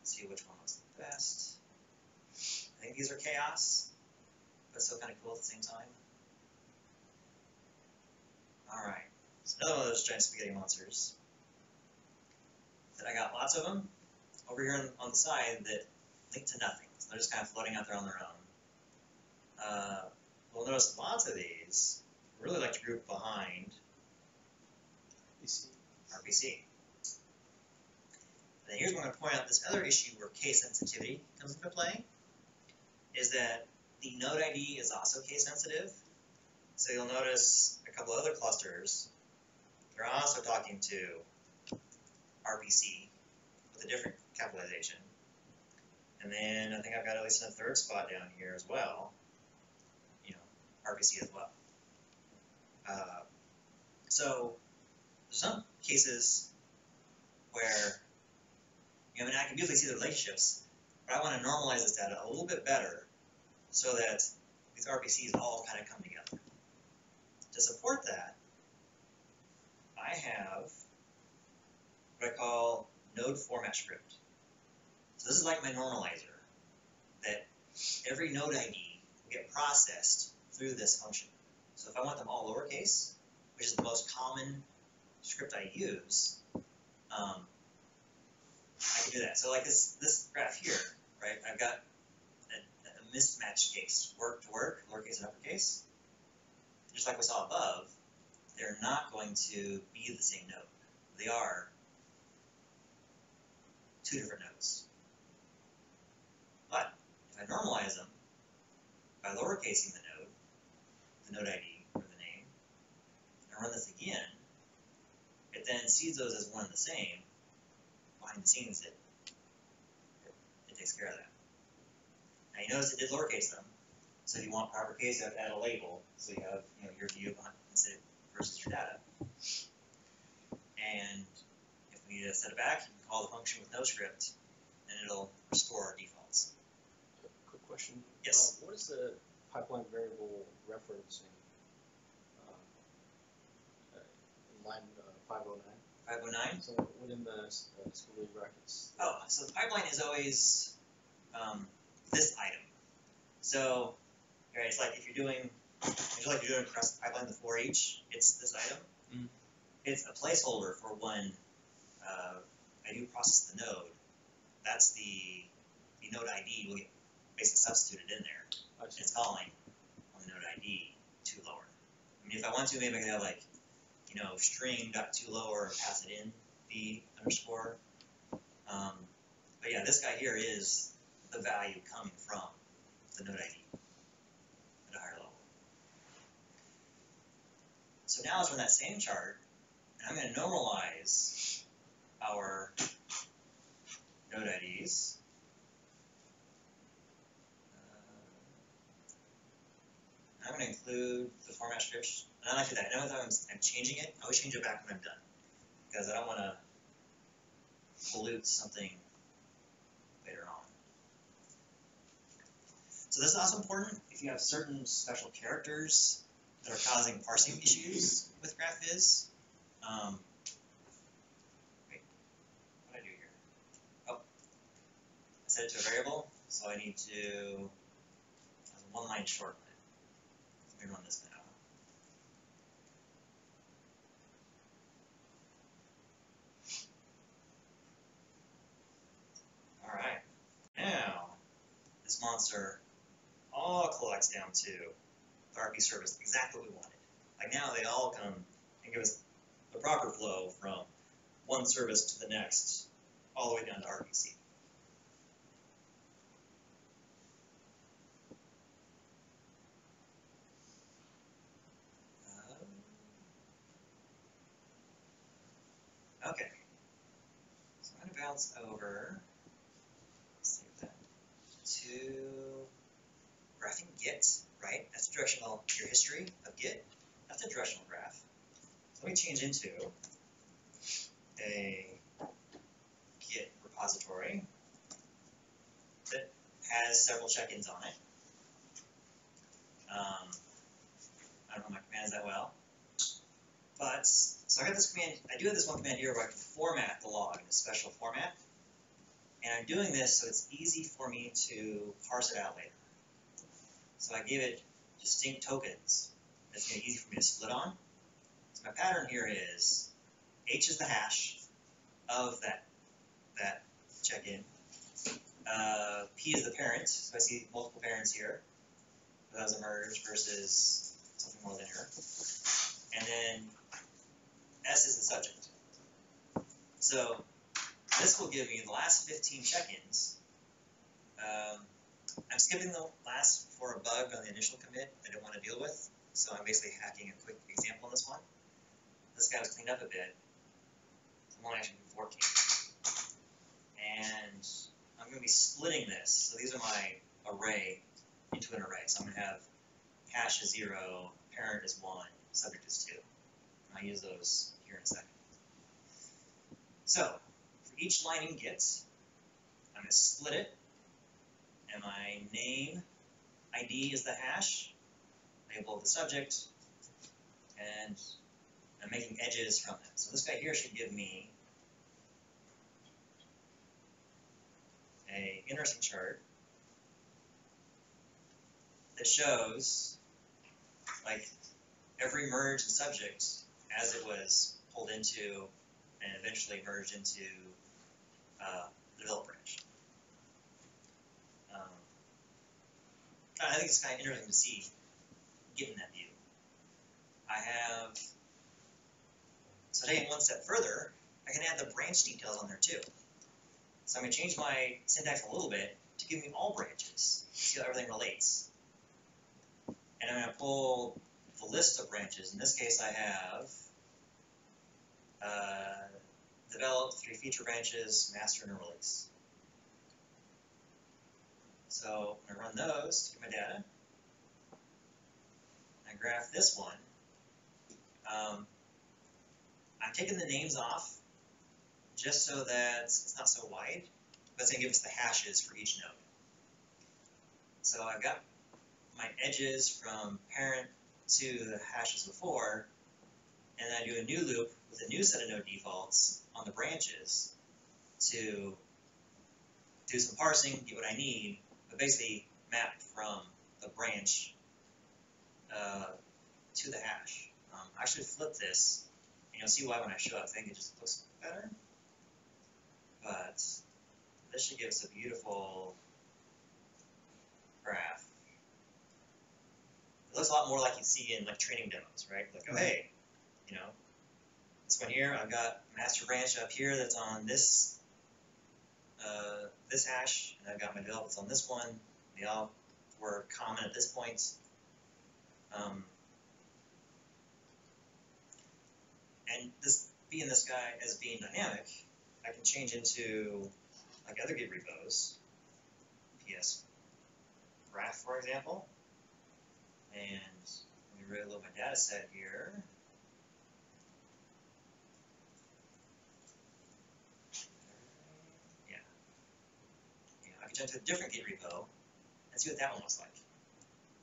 see which one looks the best. I think these are chaos, but still kind of cool at the same time. Alright, so another one of those giant spaghetti monsters. Then I got lots of them over here on the side that link to nothing. So they're just kind of floating out there on their own. We'll notice lots of these really like to group behind RPC. Then here's where I'm going to point out this other issue where case sensitivity comes into play, is that the node ID is also case sensitive. So you'll notice a couple other clusters, they're also talking to RPC with a different capitalization. And then I think I've got at least in a third spot down here as well, you know, RPC as well. So there's some cases where, you know, I mean, I can usually see the relationships, but I want to normalize this data a little bit better so that these RPCs all kind of come together. To support that, I have what I call node format script. So this is like my normalizer, that every node ID will get processed through this function. So if I want them all lowercase, which is the most common script I use, I can do that. So like this graph here, right? I've got a mismatched case, work to work, lowercase and uppercase. Just like we saw above, they're not going to be the same node. They are two different nodes. But if I normalize them by lowercasing the node ID or the name, and run this again, it then sees those as one and the same. Behind the scenes, it takes care of that. Now you notice it did lowercase them. So if you want proper case, you have to add a label. So you have, you know, your view instead versus your data. And if we need to set it back, you can call the function with no script, and it'll restore defaults. Quick question. Yes. What is the pipeline variable referencing in line 509? 509? So within the squiggly brackets. Oh, so the pipeline is always this item. So, right, it's like if you're doing, across the pipeline, the for each, it's this item. Mm. It's a placeholder for when I do process the node. That's the node ID will get basically substituted in there. It's calling on the node ID to lower. I mean, if I want to, maybe I could have like, you know, string.toLower and pass it in the underscore. But yeah, this guy here is the value coming from the node ID at a higher level. So now let's run that same chart, and I'm going to normalize our node IDs. I'm going to include the format script. And I like to do that. Now that I'm changing it, I always change it back when I'm done, because I don't want to pollute something later on. So this is also important if you have certain special characters that are causing parsing issues with GraphViz. Wait, what did I do here? Oh, I set it to a variable, so I need to one-line shorten it. Let me run this now. All right, now this monster all collects down to the RP service, exactly what we wanted. Like now they all come and give us the proper flow from one service to the next, all the way down to RPC. Okay, so I'm going to bounce over, save that, to graphing Git, right? That's the directional, your history of Git. That's a directional graph. So let me change into a Git repository that has several check-ins on it. I don't know my commands that well. But, so I got this command, I do have this one command here where I can format the log in a special format. And I'm doing this so it's easy for me to parse it out later. So I gave it distinct tokens that's going to be easy for me to split on. So my pattern here is H is the hash of that check-in. P is the parent, so I see multiple parents here. That was a merge versus something more linear. And then S is the subject. So this will give me the last 15 check-ins. I'm skipping the last for a bug on the initial commit I don't want to deal with. So I'm basically hacking a quick example on this one. This guy was cleaned up a bit. So I'm only actually doing 14. And I'm going to be splitting this. So these are my array into an array. So I'm going to have hash is 0, parent is 1, subject is 2. And I'll use those here in a second. So for each line in Git, I'm going to split it. And my name ID is the hash, label of the subject, and I'm making edges from them. So this guy here should give me a interesting chart that shows like every merge in subject as it was pulled into and eventually merged into the develop branch. I think it's kind of interesting to see getting that view. I have, so taking one step further, I can add the branch details on there too. So I'm going to change my syntax a little bit to give me all branches, see how everything relates. And I'm going to pull the list of branches. In this case, I have develop, 3 feature branches, master, and a release. So I'm going to run those to get my data. I graph this one. I'm taking the names off just so that it's not so wide, but it's going to give us the hashes for each node. So I've got my edges from parent to the hashes before, and then I do a new loop with a new set of node defaults on the branches to do some parsing, get what I need, but basically map from the branch to the hash. I should flip this, and you'll see why when I show up, I think it just looks better. But this should give us a beautiful graph. It looks a lot more like you see in like training demos, right? Like, oh hey, you know, this one here, I've got a master branch up here that's on this this hash, and I've got my develop that's on this one. They all were common at this point. And this being this guy as being dynamic, I can change into like other Git repos, PSGraph, for example. And let me reload my data set here. Yeah. I can jump to a different Git repo and see what that one looks like.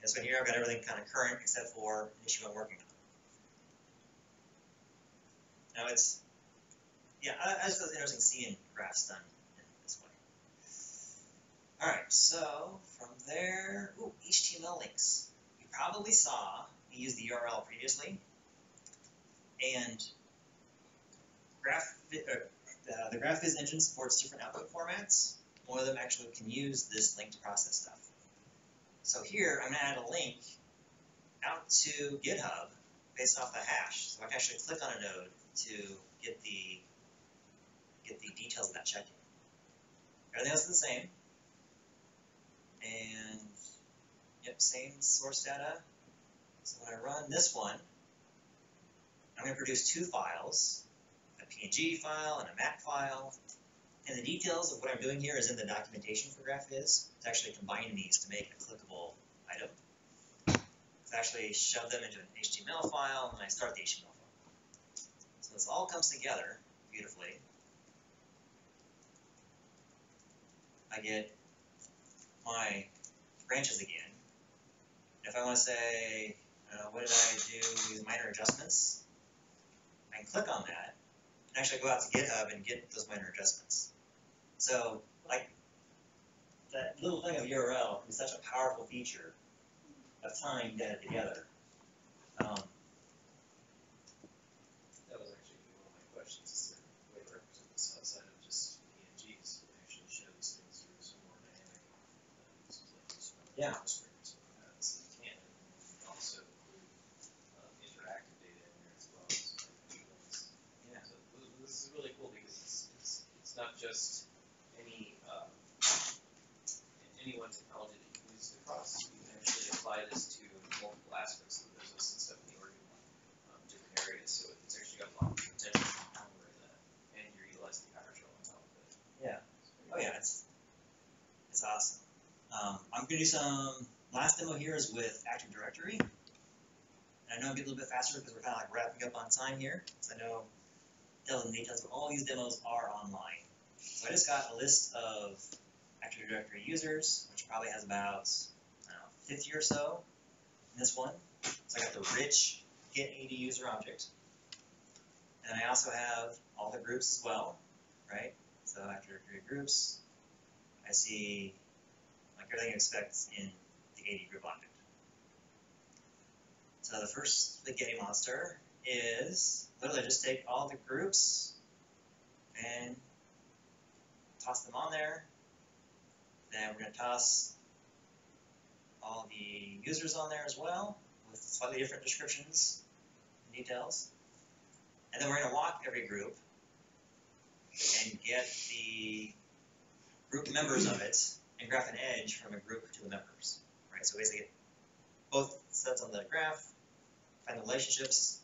This one here, I've got everything kind of current except for an issue I'm working on. Now it's, yeah, I just thought it was interesting seeing graphs done in this way. All right, so from there, ooh, HTML links. You probably saw me use the URL previously, and the GraphViz engine supports different output formats. One of them actually can use this link to process stuff. So here, I'm going to add a link out to GitHub based off the hash. So I can actually click on a node to get the details of that check-in. Everything else is the same. And yep, same source data. So when I run this one, I'm going to produce two files, a PNG file and a map file. And the details of what I'm doing here is in the documentation for GraphViz. It's actually combining these to make a clickable item. It's actually shove them into an HTML file, and I start the HTML file. So this all comes together beautifully. I get my branches again. If I want to say, what did I do with minor adjustments, I can click on that and actually go out to GitHub and get those minor adjustments. So, like, that little thing of URL is such a powerful feature of tying data together. That was actually one of my questions. Is there a way to represent this outside of just PNGs? It actually show these things through some more dynamic Yeah. experience with that. So you can, and you can also include interactive data in there as well. Yeah. So this is really cool because it's not just any one technology that you can use across. You can actually apply this to multiple aspects of the business and stuff in the different areas. So it's actually got a lot of potential power in that, and you're utilizing PowerShell on top of it. Yeah. Oh yeah, it's awesome. I'm going to do some last demo here is with Active Directory. And I know I'm getting a little bit faster because we're kind of like wrapping up on time here. Because I know details of all these demos are online. So I just got a list of Active Directory users, which probably has about, 50 or so in this one. So I got the rich Git AD user object. And I also have all the groups as well, right? So Active Directory groups, I see like everything you expect in the AD group object. So the first spaghetti monster is literally just take all the groups and toss them on there. Then we're going to toss all the users on there as well with slightly different descriptions and details. And then we're going to walk every group and get the group members of it and graph an edge from a group to the members. Right? So basically get both sets on the graph, find the relationships,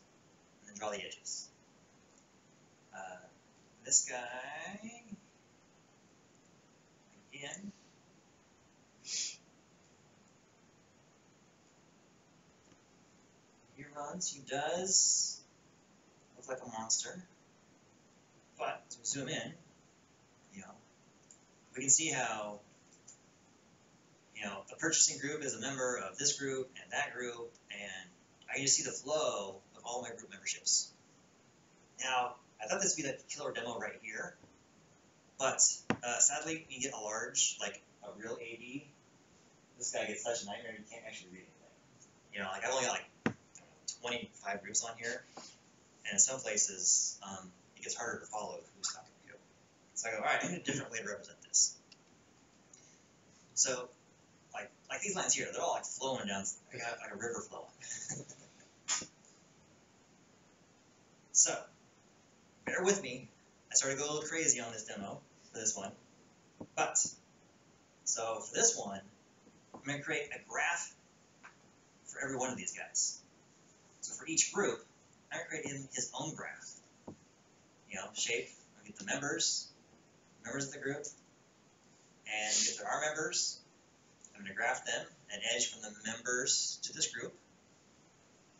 and then draw the edges. This guy, again, he runs, he does look like a monster, but as we zoom in, we can see how, the purchasing group is a member of this group and that group, and I can just see the flow of all my group memberships. Now, I thought this would be the killer demo right here, but sadly, you get a large, like a real AD. This guy gets such a nightmare, you can't actually read anything. Like I've only got like 25 groups on here, and in some places, it gets harder to follow who's talking to you. So I go, all right, I need a different way to represent this. So, like these lines here, they're all like flowing down, like a river flowing. So, bear with me. I started to go a little crazy on this demo for this one. But, so for this one, I'm going to create a graph for every one of these guys. So for each group, I'm going to create his own graph. Shape, I'll get the members of the group. And if there are members, I'm going to graph them, an edge from the members to this group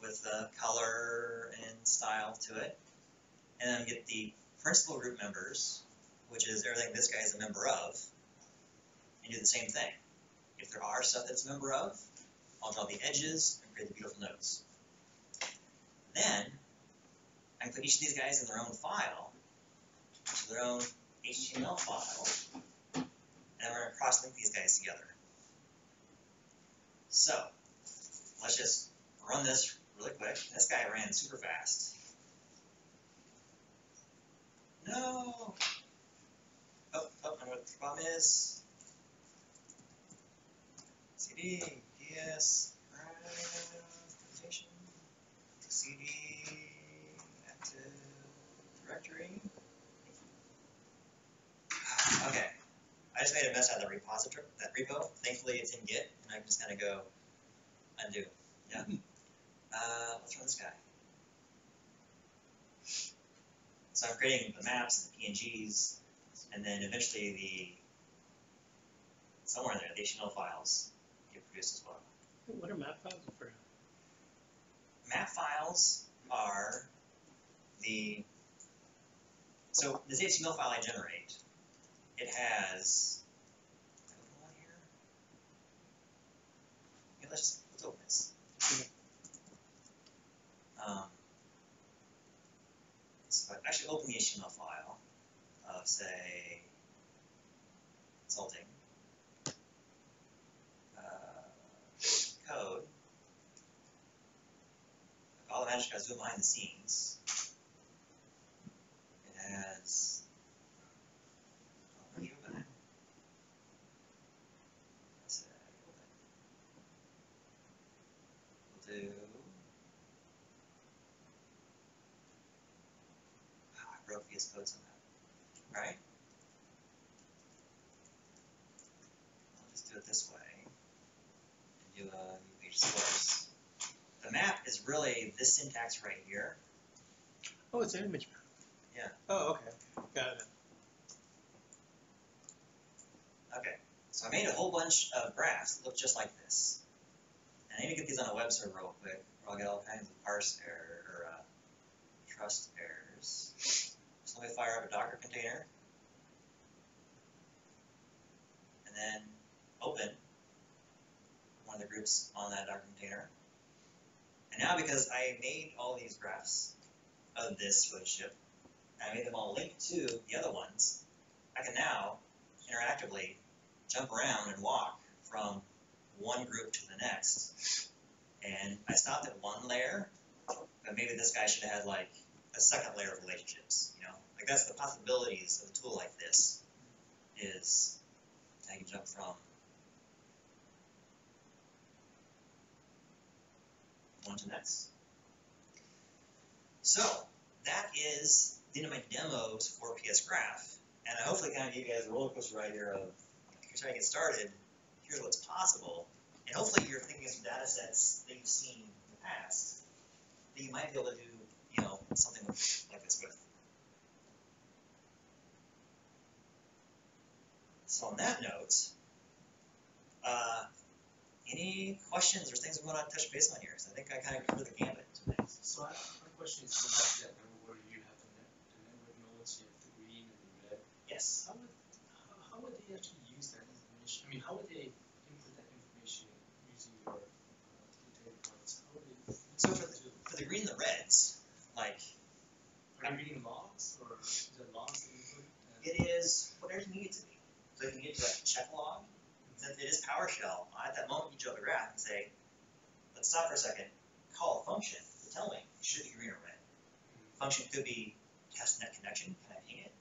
with color and style to it. And then get the principal group members, which is everything this guy is a member of, and do the same thing. If there are stuff that's a member of, I'll draw the edges and create the beautiful notes. Then, I can put each of these guys in their own file, their own HTML file, and we're going to cross-link these guys together. So, let's just run this really quick. This guy ran super fast. No! I know what the problem is. CD, PS, presentation. cd active directory. Okay, I just made a mess out of the repository, that repo. Thankfully, it's in Git, and I can just kind of go undo. Yeah. Let's run this guy. So I'm creating the maps and the PNGs, and then eventually somewhere in there, the HTML files get produced as well. What are map files for? Map files are so this HTML file I generate, it has, open one here? Yeah, let's open this. So I actually open the HTML file of, say, consulting, code. All the magic I was doing behind the scenes. It has, let me open it. Let's say open. We'll do, I broke VS Code somehow. Right? I'll just do it this way and do a new page source. The map is really this syntax right here. Oh, it's an image map. Yeah. Oh, okay. Got it. Okay. So I made a whole bunch of graphs that look just like this. And I need to get these on a web server real quick, or I'll get all kinds of parse error or trust errors. So let me fire up a Docker container. And then open one of the groups on that Docker container. And now because I made all these graphs of this relationship, and I made them all linked to the other ones, I can now interactively jump around and walk from one group to the next. And I stopped at one layer, but maybe this guy should have had like a second layer of relationships, you know? Like that's the possibilities of a tool like this, is I can jump from one to next. So that is the end of my demos for PSGraph, and I hopefully kind of gave you guys a roller coaster ride here of, here's how you get started, here's what's possible, and hopefully you're thinking of some data sets that you've seen in the past that you might be able to do, you know, something like this with. So on that note, any questions or things we want to touch base on here? Because I think I kind of covered the gambit tonight. So my question is about that number where you have the network nodes, you have the green and the red. Yes. How would they actually use that information? I mean, how would they input that information using your data points? How would they? So for the green and the reds, like, are you reading logs or is it logs that you put? It is whatever you need it to be. So you can get to like check log. Since it is PowerShell, at that moment you draw the graph and say, let's stop for a second, call a function to tell me should it be green or red. Function could be test net connection, can I ping it?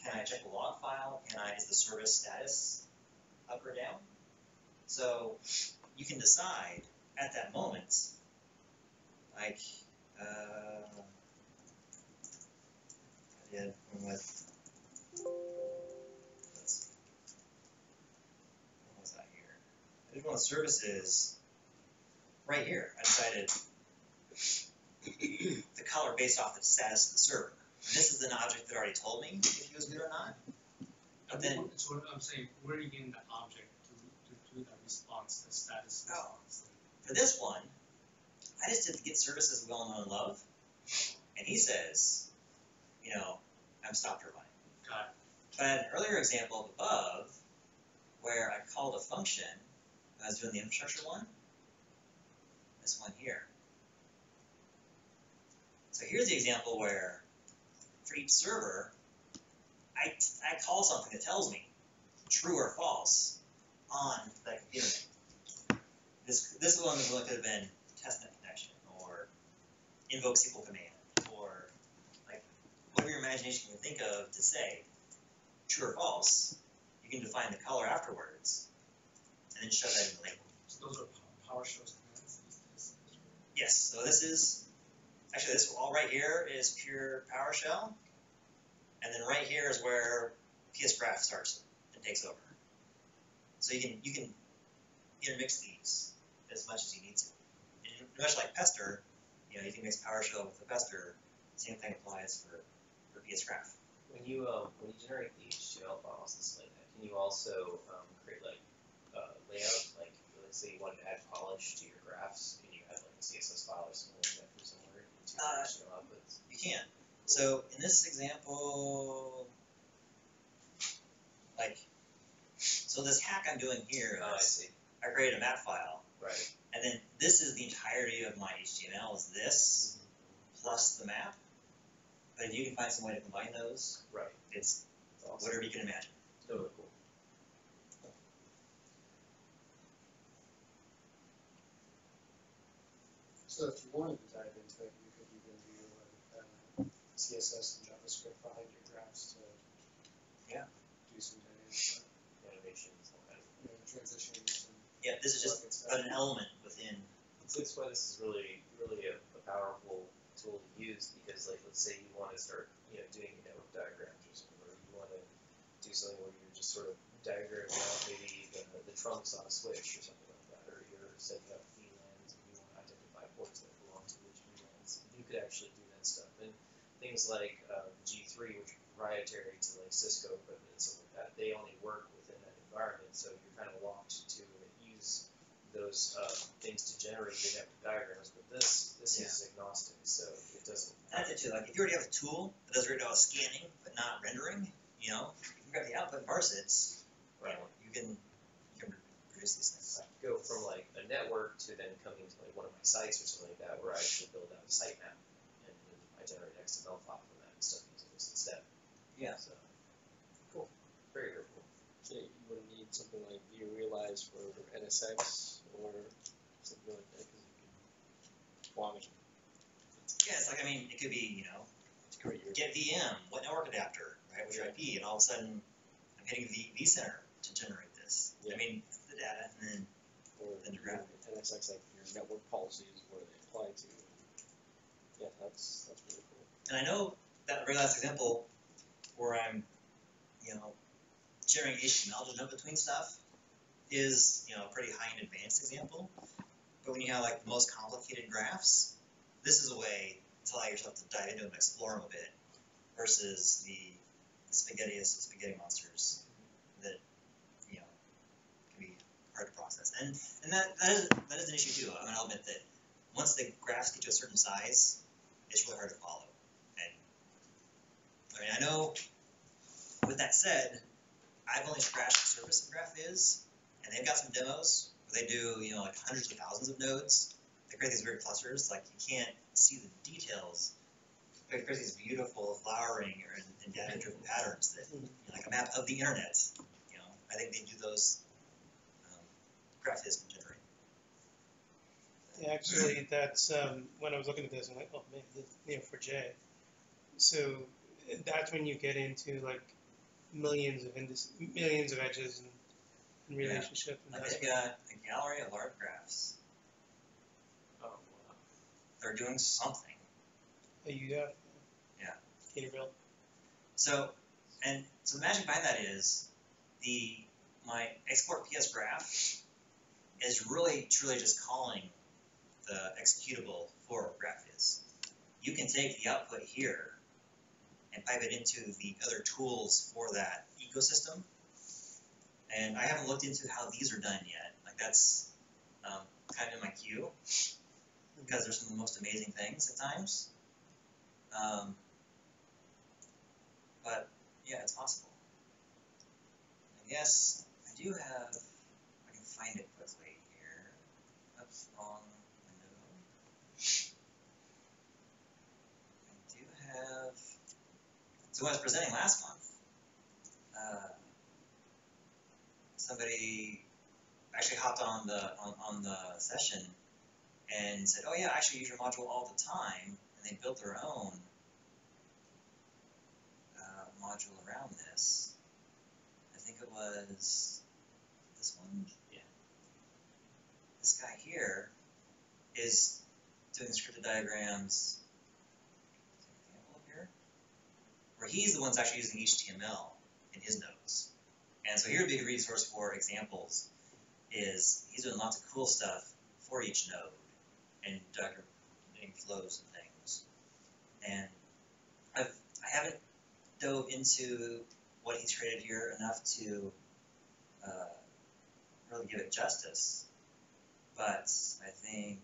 Can I check the log file? Is the service status up or down? So you can decide at that moment, like, I did one with, I did one with services right here. I decided the color based off the status of the server. And this is an object that already told me if he was good or not. But then, so I'm saying, where are you getting the object to do that response, the status response? For this one, I just did the Git services we all know and love. And he says, you know, I'm stopped or running. Got it. But I had an earlier example up above where I called a function. I was doing the infrastructure one. This one here. So here's the example where for each server, I call something that tells me true or false on that computer name. This one could have been testnet connection or invoke SQL command or like whatever your imagination can think of to say true or false. You can define the color afterwards and then show that in the label. So those are PowerShell commands these days? Yes, so this is, actually this all right here is pure PowerShell, and then right here is where PSGraph starts and takes over. So you can intermix these as much as you need to. And much like Pester, you know, you can mix PowerShell with the Pester. Same thing applies for PSGraph. When you generate the HTML files and stuff like that, can you also create like layout? Like let's say you wanted to add polish to your graphs, and you had like a CSS file or something like that from somewhere into HTML outputs. You can. So in this example, like, so this hack I'm doing here I is see. I created a map file, Right. and then this is the entirety of my HTML is this plus the map. But if you can find some way to combine those, Right. it's Awesome. whatever you can imagine. Totally cool. So if you wanted to dive into it, you could even do CSS and JavaScript behind your graphs to do some dynamic stuff. Animations, all kinds of. Transitions and Yeah, this is just an element within. That's why this is really a powerful tool to use, because like let's say you want to start doing network diagrams or something, or you want to do something where you're just sort of diagramming out maybe the trunks on a switch or something like that, or you're setting up VLANs and you want to identify ports that belong to which VLANs. You could actually do that stuff. And things like G3, which are proprietary to like Cisco equipment and stuff like that, they only work within that environment, so you're kind of locked to use those things to generate the network diagrams, but this is agnostic, so it doesn't. That's it too. Like if you already have a tool that does right now scanning but not rendering, you know, if you've got the output and parse it, Right. you can produce these things. I could go from like a network to then coming to like one of my sites or something like that, where I actually build out a site map and I generate an XML file from that and stuff using this instead. Yeah. So cool. Very cool. So you wouldn't need something like View Realize for NSX or something like that, because you can want it. Yeah, it's like, I mean, it could be, you know, get VM, what network adapter, right, with your IP, and all of a sudden I'm hitting the vCenter to generate this. Yeah. I mean, the data, and then Or the graph. NSX, like your network policies, where they apply to. Yeah, that's really cool. And I know that very last example where I'm, you know, sharing HTML to jump between stuff is, you know, a pretty high and advanced example. But when you have like the most complicated graphs, this is a way to allow yourself to dive into them and explore them a bit, versus the spaghettiest of spaghetti monsters that, you know, can be hard to process. And that is an issue too. I mean, I'll admit that once the graphs get to a certain size, it's really hard to follow. And I mean, I know. With that said, I've only scratched the surface of Graph is, and they've got some demos where they do, you know, like hundreds of thousands of nodes. They create these weird clusters, like you can't see the details. But it creates these beautiful flowering and data-driven patterns that, you know, like a map of the internet. You know, I think they do those. Graph is can generate. Yeah, actually, that's when I was looking at this, I'm like, oh man, this Neo4j. So that's when you get into like millions of edges and relationship. Yeah. And like they've got a gallery of large graphs. Oh, wow. They're doing something. you got Yeah. Caterville. So the magic behind that is my export PSGraph is really truly just calling the executable for graph is. You can take the output here and pipe it into the other tools for that ecosystem. And I haven't looked into how these are done yet. Like that's kind of in my queue, because there's some of the most amazing things at times. But yeah, it's possible. I guess I do have, I can find it quickly here. Oops, wrong window. I do have, so when I was presenting last month, somebody actually hopped on the session and said, oh yeah, I actually use your module all the time, and they built their own module around this. I think it was this one. Yeah. This guy here is doing the scripted diagrams. Example here, where he's the one's actually using HTML in his notes. And so here would be a resource for examples. Is he's doing lots of cool stuff for each node and documenting flows and things. And I haven't dove into what he's created here enough to really give it justice, but I think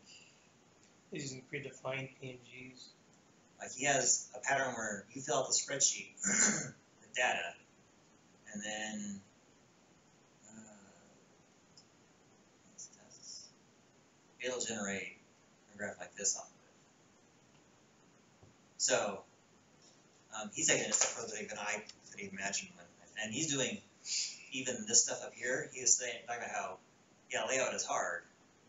He's using predefined PNGs. like he has a pattern where you fill out the spreadsheet, the data, and then it'll generate a graph like this off of it. So he's taking it a step further than I could even imagine. And he's doing even this stuff up here. He was saying, talking about how, yeah, layout is hard,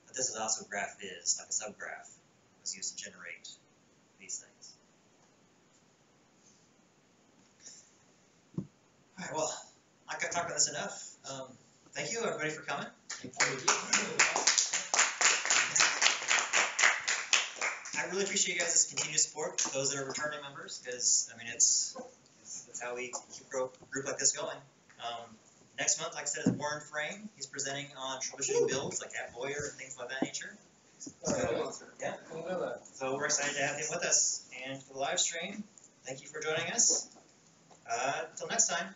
but this is also graph viz, like a subgraph was used to generate these things. All right, well, I've talked about this enough. Thank you, everybody, for coming. I really appreciate you guys' continued support, those that are returning members, because I mean it's how we keep a group like this going. Next month, like I said, is Warren Frame. He's presenting on troubleshooting builds like AppLawyer and things like that nature. So, yeah. So we're excited to have him with us. And for the live stream, thank you for joining us. Until next time.